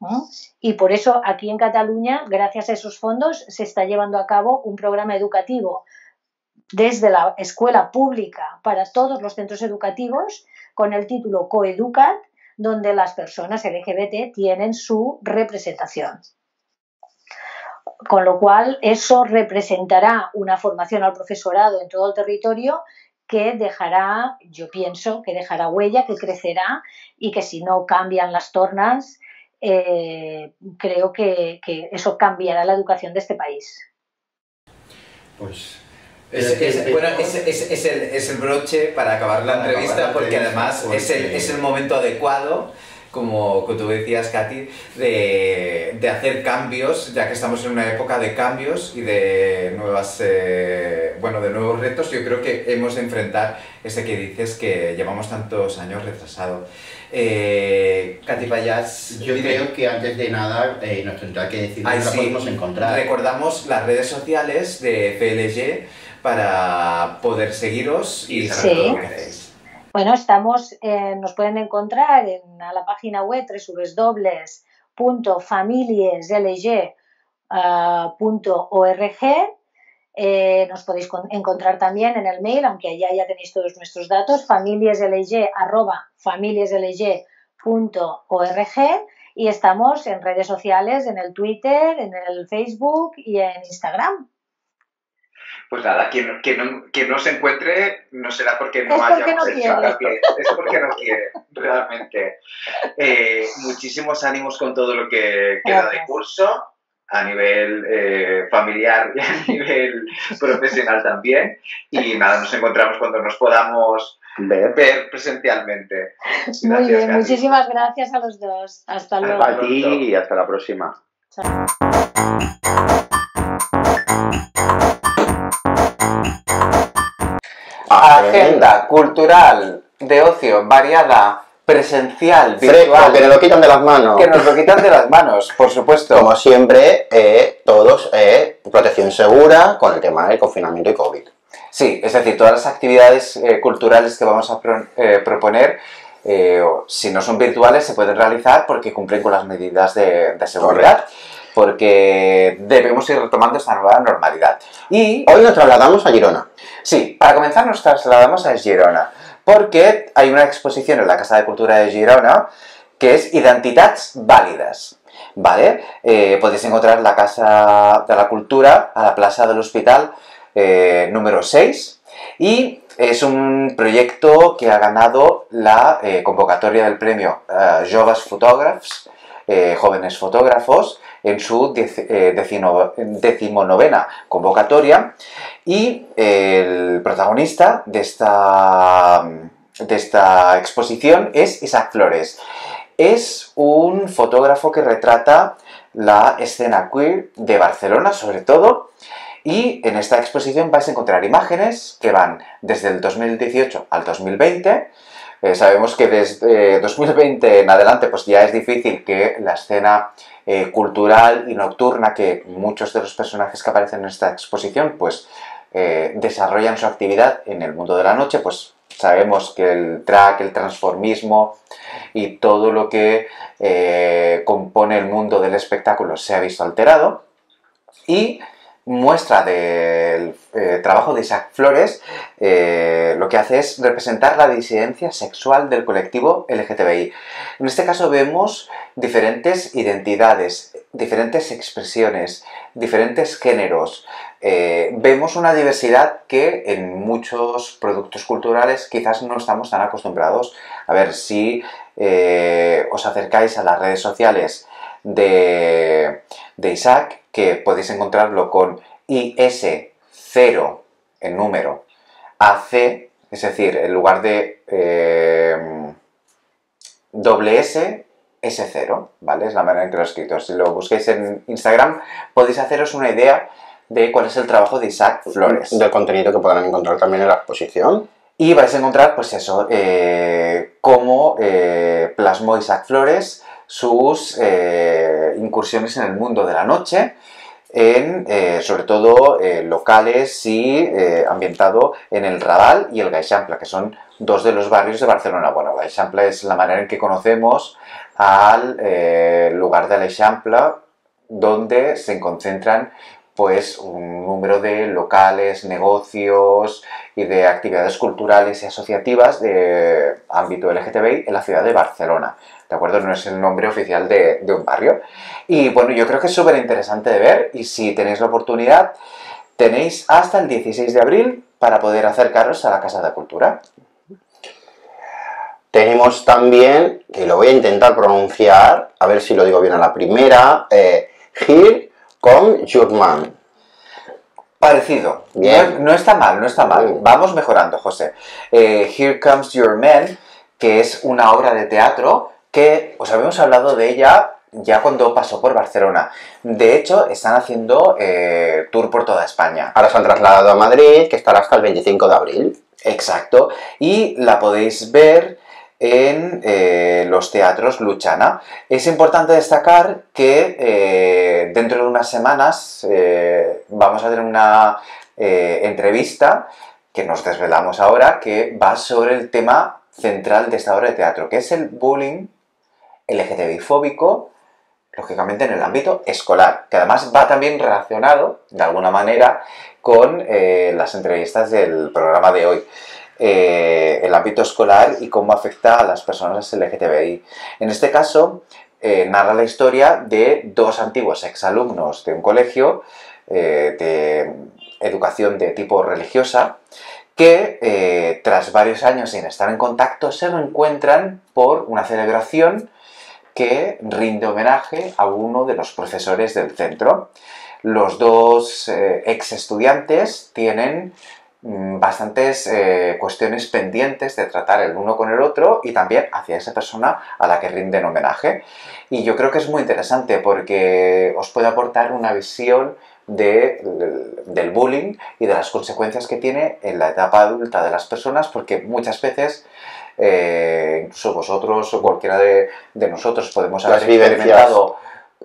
Y por eso aquí en Cataluña, gracias a esos fondos, se está llevando a cabo un programa educativo desde la escuela pública para todos los centros educativos con el título Coeducat, donde las personas LGBT tienen su representación. Con lo cual, eso representará una formación al profesorado en todo el territorio que dejará, yo pienso, que dejará huella, que crecerá y que si no cambian las tornas, creo que eso cambiará la educación de este país. Pues es el broche para acabar la entrevista, porque además es el momento adecuado, como tú decías, Katy, de hacer cambios, ya que estamos en una época de cambios y de nuevos retos. Yo creo que hemos de enfrentar ese que dices que llevamos tantos años retrasados. Katy Pallás, yo creo que antes de nada nos tendrá que decir dónde la podemos encontrar. Recordamos las redes sociales de FLG para poder seguiros y saber todo lo que hacéis. Bueno, nos pueden encontrar en la página web www.familieslg.org. Nos podéis encontrar también en el mail, aunque allá ya tenéis todos nuestros datos, familieslg@familieslg.org, y estamos en redes sociales, en el Twitter, en el Facebook y en Instagram. Pues nada, quien no se encuentre no será porque no hayamos hecho hincapié, es porque no quiere, realmente. Muchísimos ánimos con todo lo que queda de curso, a nivel familiar y a nivel profesional también. Y nada, nos encontramos cuando nos podamos ver presencialmente. Gracias, muy bien, Katy. Muchísimas gracias a los dos. Hasta luego. A ti y hasta la próxima. Chao. Agenda cultural, de ocio, variada, presencial, virtual. Que nos lo quitan de las manos. Que nos lo quitan de las manos, por supuesto. Como siempre, todos protección segura con el tema del confinamiento y COVID. Sí, es decir, todas las actividades culturales que vamos a proponer, si no son virtuales, se pueden realizar porque cumplen con las medidas de seguridad. Correcto. Porque debemos ir retomando esta nueva normalidad. Y hoy nos trasladamos a Girona. Sí, para comenzar nos trasladamos a Girona, porque hay una exposición en la Casa de Cultura de Girona que es Identitats Vàlides. ¿Vale? Podéis encontrar la Casa de la Cultura a la Plaza del Hospital número 6, y es un proyecto que ha ganado la convocatoria del premio Joves Fotògrafs, Jóvenes Fotógrafos, en su 19ª convocatoria, y el protagonista de esta exposición es Isaac Flores. Es un fotógrafo que retrata la escena queer de Barcelona, sobre todo, y en esta exposición vais a encontrar imágenes que van desde el 2018 al 2020, Sabemos que desde 2020 en adelante pues ya es difícil que la escena cultural y nocturna, que muchos de los personajes que aparecen en esta exposición pues desarrollan su actividad en el mundo de la noche, pues sabemos que el drag, el transformismo y todo lo que compone el mundo del espectáculo se ha visto alterado. Y muestra del trabajo de Isaac Flores lo que hace es representar la disidencia sexual del colectivo LGTBI. En este caso vemos diferentes identidades, diferentes expresiones, diferentes géneros. Vemos una diversidad que en muchos productos culturales quizás no estamos tan acostumbrados. A ver, si os acercáis a las redes sociales de Isaac, que podéis encontrarlo con IS0 en número AC, es decir, en lugar de doble S, S0, ¿vale? Es la manera en que lo he escrito. Si lo busquéis en Instagram, podéis haceros una idea de cuál es el trabajo de Isaac Flores. Del contenido que podrán encontrar también en la exposición. Y vais a encontrar, pues eso, cómo plasmó Isaac Flores sus incursiones en el mundo de la noche, en sobre todo locales y ambientado en el Raval y el Gaixample, que son dos de los barrios de Barcelona. Bueno, el Gaixample es la manera en que conocemos al lugar del Gaixample, donde se concentran pues un número de locales, negocios y de actividades culturales y asociativas de ámbito LGTBI en la ciudad de Barcelona. ¿De acuerdo? No es el nombre oficial de un barrio. Y bueno, yo creo que es súper interesante de ver, y si tenéis la oportunidad, tenéis hasta el 16 de abril para poder acercaros a la Casa de Cultura. Tenemos también, que lo voy a intentar pronunciar, a ver si lo digo bien a la primera, Here Come Your Man. Parecido. Bien. No está mal, no está mal. Vamos mejorando, José. Here Comes Your Man, que es una obra de teatro que os habíamos hablado de ella ya cuando pasó por Barcelona. De hecho, están haciendo tour por toda España. Ahora se han trasladado a Madrid, que estará hasta el 25 de abril. Exacto. Y la podéis ver en los teatros Luchana. Es importante destacar que dentro de unas semanas vamos a tener una entrevista que nos desvelamos ahora, que va sobre el tema central de esta obra de teatro, que es el bullying LGTBI-fóbico, lógicamente en el ámbito escolar, que además va también relacionado, de alguna manera, con las entrevistas del programa de hoy. El ámbito escolar y cómo afecta a las personas LGTBI. En este caso, narra la historia de dos antiguos exalumnos de un colegio de educación de tipo religiosa que, tras varios años sin estar en contacto, se reencuentran por una celebración que rinde homenaje a uno de los profesores del centro. Los dos ex estudiantes tienen bastantes cuestiones pendientes de tratar el uno con el otro y también hacia esa persona a la que rinden homenaje. Y yo creo que es muy interesante porque os puede aportar una visión del bullying y de las consecuencias que tiene en la etapa adulta de las personas, porque muchas veces incluso vosotros o cualquiera de nosotros podemos haber experimentado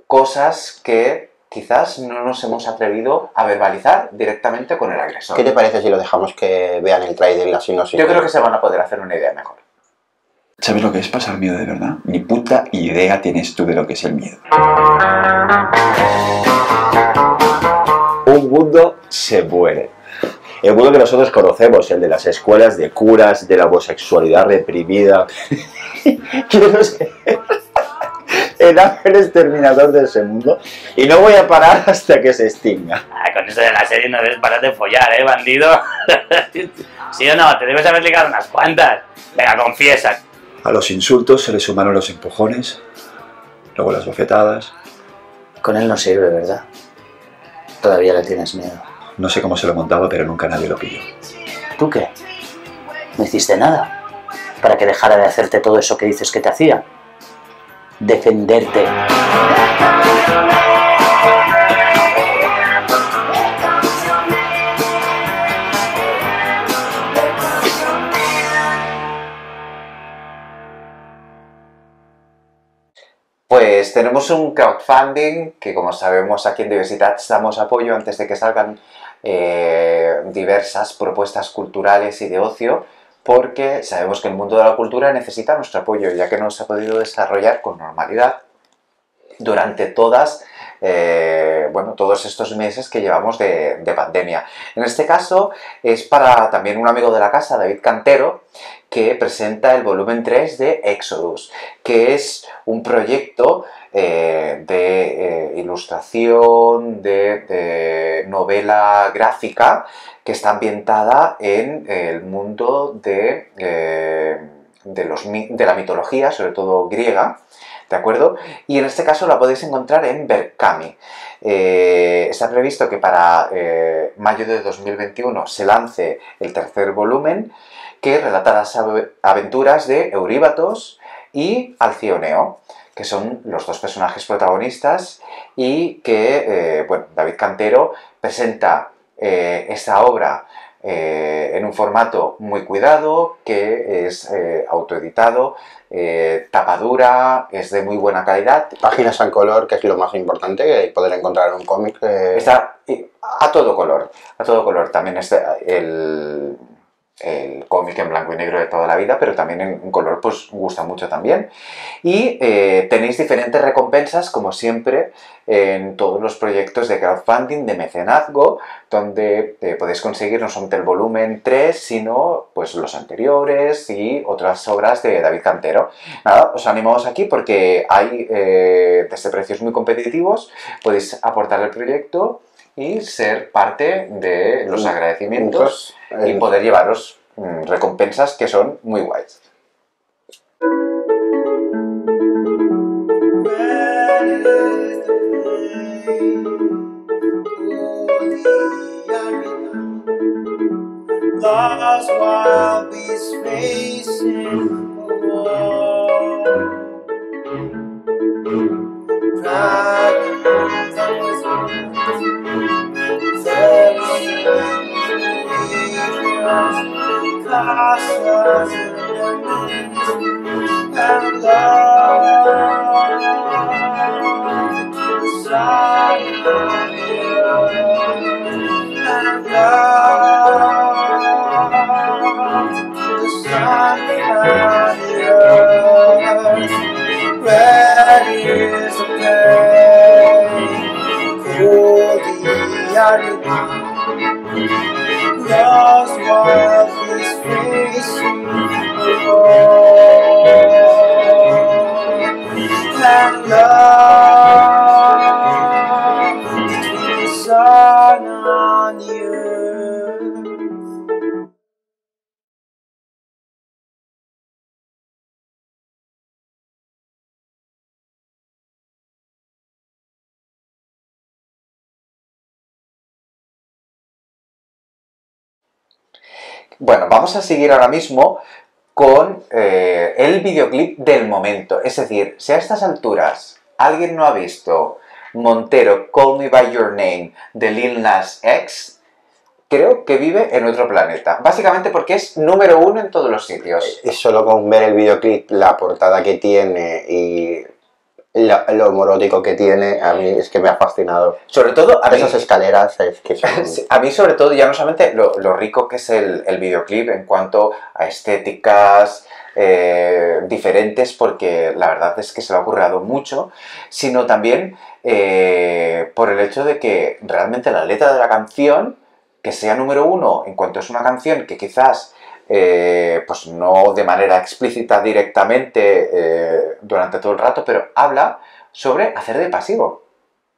cosas que quizás no nos hemos atrevido a verbalizar directamente con el agresor. ¿Qué te parece si lo dejamos que vean el trailer y la sinopsis? Yo creo que se van a poder hacer una idea mejor. ¿Sabes lo que es pasar miedo de verdad? Ni puta idea tienes tú de lo que es el miedo. Un mundo se muere. El mundo que nosotros conocemos, el de las escuelas de curas, de la homosexualidad reprimida. Quiero ser el ángel exterminador de ese mundo y no voy a parar hasta que se extinga. Con eso de la serie no debes parar de follar, bandido. ¿Sí o no? Te debes haber ligado unas cuantas. Venga, confiesa. A los insultos se le sumaron los empujones, luego las bofetadas. Con él no sirve, ¿verdad? Todavía le tienes miedo. No sé cómo se lo montaba, pero nunca nadie lo pilló. ¿Tú qué? ¿No hiciste nada para que dejara de hacerte todo eso que dices que te hacía? Defenderte. tenemos un crowdfunding que, como sabemos, aquí en Diversitats damos apoyo antes de que salgan diversas propuestas culturales y de ocio, porque sabemos que el mundo de la cultura necesita nuestro apoyo, ya que no se ha podido desarrollar con normalidad durante todos estos meses que llevamos de pandemia. En este caso es para también un amigo de la casa, David Cantero, que presenta el volumen 3 de Exodus, que es un proyecto de ilustración, de novela gráfica, que está ambientada en el mundo de la mitología, sobre todo griega, ¿de acuerdo? Y en este caso la podéis encontrar en Berkami. Está previsto que para mayo de 2021 se lance el tercer volumen, que relata las aventuras de Euríbatos y Alcioneo, que son los dos personajes protagonistas, y que David Cantero presenta esta obra en un formato muy cuidado, que es autoeditado, tapadura, es de muy buena calidad. Páginas en color, que es lo más importante, poder encontrar un cómic. Está a todo color, También está el cómic en blanco y negro de toda la vida, pero también en color pues gusta mucho también. Y tenéis diferentes recompensas, como siempre, en todos los proyectos de crowdfunding, de mecenazgo, donde podéis conseguir no solamente el volumen 3, sino pues los anteriores y otras obras de David Cantero. Nada, os animamos aquí porque hay desde precios muy competitivos, podéis aportar al proyecto y ser parte de los agradecimientos y poder llevaros recompensas que son muy guays. Lost while bees facing a wall. Dragons and wizards, castles in their knees, and love to the sun and the earth, and love to the sun and the earth. Red is the day, cold the arena. Lost while he's facing the wall, and love between the sun and the earth. Bueno, vamos a seguir ahora mismo con el videoclip del momento. Es decir, si a estas alturas alguien no ha visto Montero, Call Me By Your Name, de Lil Nas X, creo que vive en otro planeta. Básicamente porque es número 1 en todos los sitios. Y solo con ver el videoclip, la portada que tiene y lo morótico que tiene, a mí es que me ha fascinado. Sobre todo a mí, esas escaleras, es que son... a mí sobre todo ya no solamente lo rico que es el videoclip en cuanto a estéticas diferentes, porque la verdad es que se le ha currado mucho, sino también por el hecho de que realmente la letra de la canción, que sea número 1 en cuanto es una canción que quizás pues no de manera explícita directamente durante todo el rato, pero habla sobre hacer de pasivo.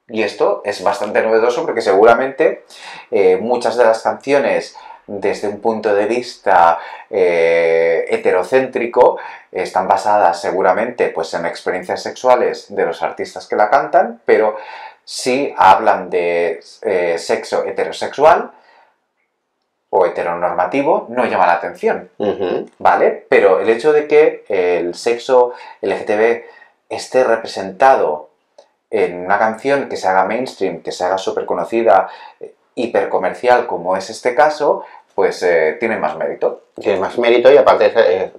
Y esto es bastante novedoso porque seguramente muchas de las canciones desde un punto de vista heterocéntrico están basadas seguramente pues en experiencias sexuales de los artistas que la cantan, pero si hablan de sexo heterosexual o heteronormativo, no llama la atención, ¿vale? Pero el hecho de que el sexo LGTB esté representado en una canción que se haga mainstream, que se haga súper conocida, hipercomercial, como es este caso, pues tiene más mérito. Tiene más mérito y aparte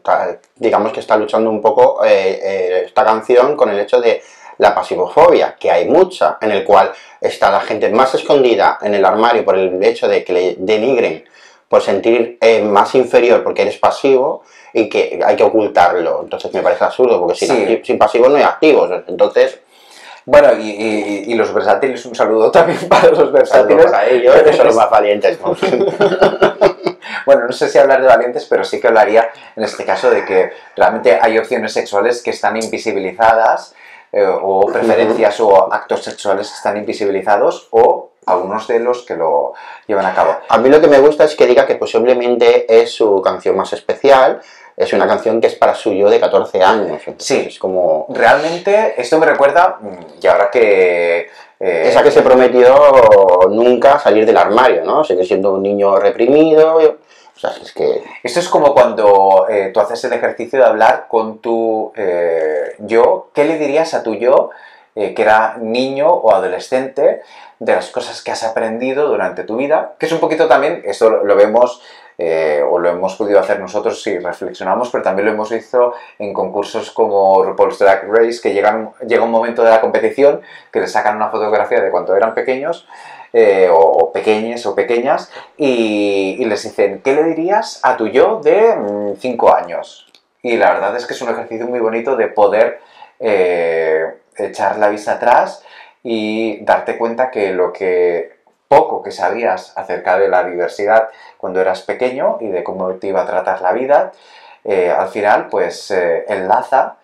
digamos que está luchando un poco esta canción con el hecho de la pasivofobia, que hay mucha, en el cual está la gente más escondida en el armario por el hecho de que le denigren por sentir más inferior porque eres pasivo y que hay que ocultarlo. Entonces me parece absurdo, porque sin pasivos no hay activos. Entonces... Bueno, y los versátiles, un saludo también para los versátiles. Para ellos, que son los más valientes. Bueno, no sé si hablar de valientes, pero sí que hablaría en este caso de que realmente hay opciones sexuales que están invisibilizadas, o preferencias o actos sexuales que están invisibilizados, o algunos de los que lo llevan a cabo. A mí lo que me gusta es que diga que posiblemente es su canción más especial. Es una canción que es para su yo de 14 años. Sí, es como... Realmente esto me recuerda, y ahora que... esa que se prometió nunca salir del armario, ¿no? Sigue siendo un niño reprimido. O sea, es que... Esto es como cuando tú haces el ejercicio de hablar con tu yo. ¿Qué le dirías a tu yo que era niño o adolescente de las cosas que has aprendido durante tu vida? Que es un poquito también, esto lo vemos... o lo hemos podido hacer nosotros si reflexionamos, pero también lo hemos visto en concursos como RuPaul's Drag Race, que llega un momento de la competición que les sacan una fotografía de cuando eran pequeños, o pequeñes o pequeñas, y les dicen, ¿qué le dirías a tu yo de 5 años? Y la verdad es que es un ejercicio muy bonito de poder echar la vista atrás y darte cuenta que lo que poco que sabías acerca de la diversidad cuando eras pequeño y de cómo te iba a tratar la vida, al final pues enlaza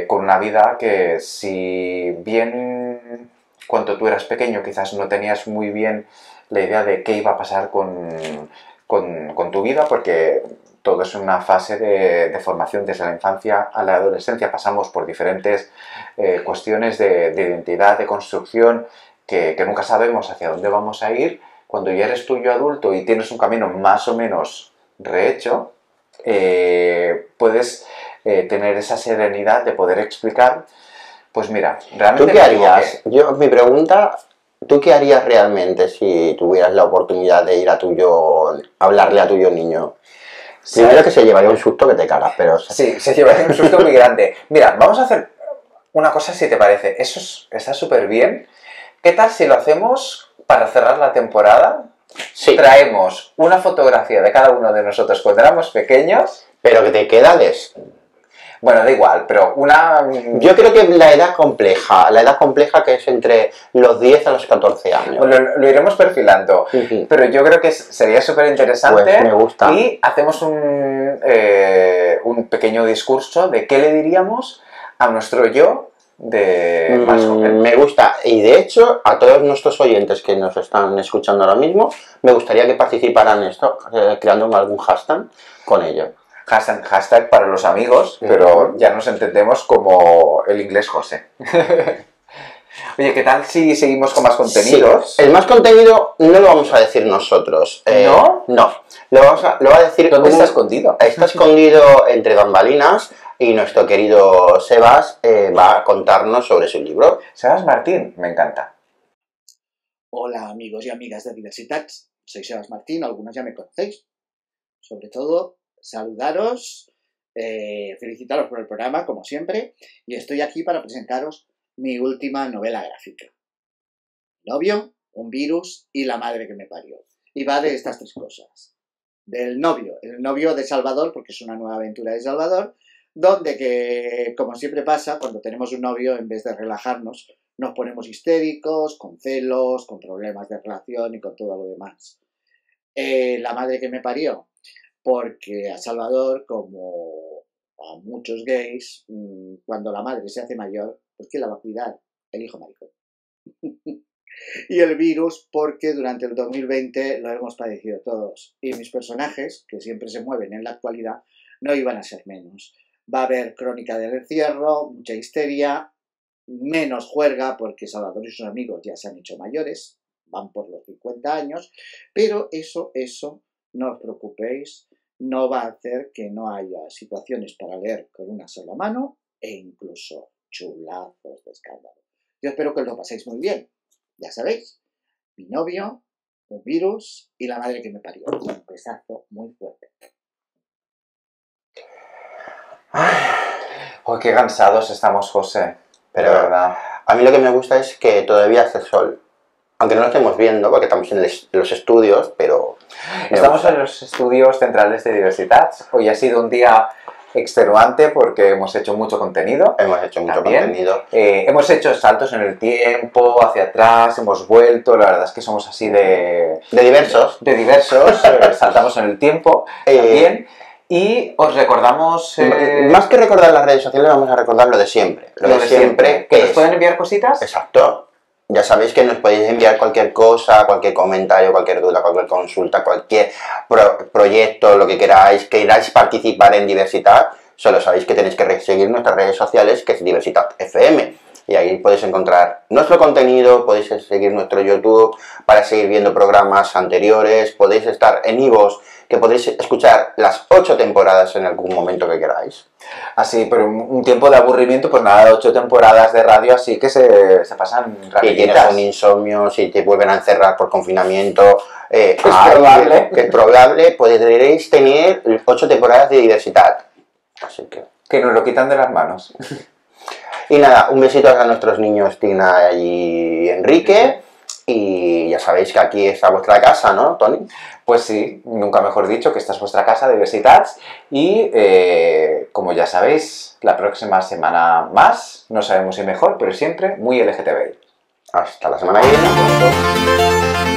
con una vida que, si bien cuando tú eras pequeño quizás no tenías muy bien la idea de qué iba a pasar con tu vida, porque todo es una fase de formación desde la infancia a la adolescencia, pasamos por diferentes cuestiones de identidad, de construcción, que nunca sabemos hacia dónde vamos a ir. Cuando ya eres tú y yo adulto y tienes un camino más o menos rehecho, puedes tener esa serenidad de poder explicar, pues mira, realmente... ¿Tú qué harías? Mi pregunta, ¿tú qué harías realmente si tuvieras la oportunidad de ir a tu yo, hablarle a tu yo niño? Primero que se llevaría un susto que te cagas, pero... Sí, se llevaría un susto muy grande. Mira, vamos a hacer una cosa si te parece. Eso está súper bien. ¿Qué tal si lo hacemos para cerrar la temporada? Sí. Traemos una fotografía de cada uno de nosotros cuando éramos pequeños. Pero que te queda Bueno, da igual, pero una... Yo creo que la edad compleja que es entre los 10 a los 14 años. Bueno, lo iremos perfilando, pero yo creo que sería súper interesante. Pues me gusta. Y hacemos un pequeño discurso de qué le diríamos a nuestro yo de más joven. Me gusta, y de hecho a todos nuestros oyentes que nos están escuchando ahora mismo, me gustaría que participaran en esto, creando algún hashtag con ello. Hashtag para los amigos, pero ya nos entendemos como el inglés José. Oye, ¿qué tal si seguimos con más contenidos? Sí, el más contenido no lo vamos a decir nosotros. ¿No? No, lo va a decir... ¿Dónde está escondido? Está escondido entre bambalinas, y nuestro querido Sebas va a contarnos sobre su libro. Sebas Martín, me encanta. Hola amigos y amigas de Diversitats, soy Sebas Martín, algunos ya me conocéis. Sobre todo, saludaros, felicitaros por el programa, como siempre, y estoy aquí para presentaros mi última novela gráfica. Novio, un virus y la madre que me parió. Y va de estas tres cosas. Del novio, el novio de Salvador, porque es una nueva aventura de Salvador, donde que, como siempre pasa, cuando tenemos un novio, en vez de relajarnos, nos ponemos histéricos, con celos, con problemas de relación y con todo lo demás. La madre que me parió, porque a Salvador, como a muchos gays, cuando la madre se hace mayor, pues ¿quién la va a cuidar? El hijo maricón. Y el virus, porque durante el 2020 lo hemos padecido todos. Y mis personajes, que siempre se mueven en la actualidad, no iban a ser menos. Va a haber crónica del encierro, mucha histeria, menos juerga, porque Salvador y sus amigos ya se han hecho mayores, van por los 50 años, pero eso, no os preocupéis, no va a hacer que no haya situaciones para leer con una sola mano e incluso chulazos de escándalo. Yo espero que os lo paséis muy bien. Ya sabéis, mi novio, un virus y la madre que me parió. Un besazo muy fuerte. Oh, qué cansados estamos, José. Pero verdad. a mí lo que me gusta es que todavía hace sol. Aunque no lo estemos viendo, porque estamos en los estudios, pero... Estamos en los estudios centrales de Diversitats. Hoy ha sido un día extenuante porque hemos hecho mucho contenido. Hemos hecho mucho también. contenido. Hemos hecho saltos en el tiempo, hacia atrás, hemos vuelto. La verdad es que somos así de diversos. De diversos, saltamos en el tiempo también. Y os recordamos... Más que recordar las redes sociales, vamos a recordar lo de siempre. Lo de siempre. ¿Que nos pueden enviar cositas? Exacto. Ya sabéis que nos podéis enviar cualquier cosa, cualquier comentario, cualquier duda, cualquier consulta, cualquier proyecto, lo que queráis participar en Diversitat. Solo sabéis que tenéis que seguir nuestras redes sociales, que es Diversitat FM. Y ahí podéis encontrar nuestro contenido, podéis seguir nuestro YouTube para seguir viendo programas anteriores, podéis estar en iVoox, que podéis escuchar las 8 temporadas en algún momento que queráis. Así, pero un tiempo de aburrimiento, pues nada, 8 temporadas de radio, así que se pasan rapiditas. Si tienes un insomnio, si te vuelven a encerrar por confinamiento, que es probable, podréis tener 8 temporadas de Diversitat. Así que nos lo quitan de las manos. Y nada, un besito a nuestros niños Tina y Enrique. Y ya sabéis que aquí está vuestra casa, ¿no, Tony? Pues sí, nunca mejor dicho, que esta es vuestra casa, Diversitats. Y como ya sabéis, la próxima semana más, no sabemos si mejor, pero siempre muy LGTBI. Hasta la semana que viene.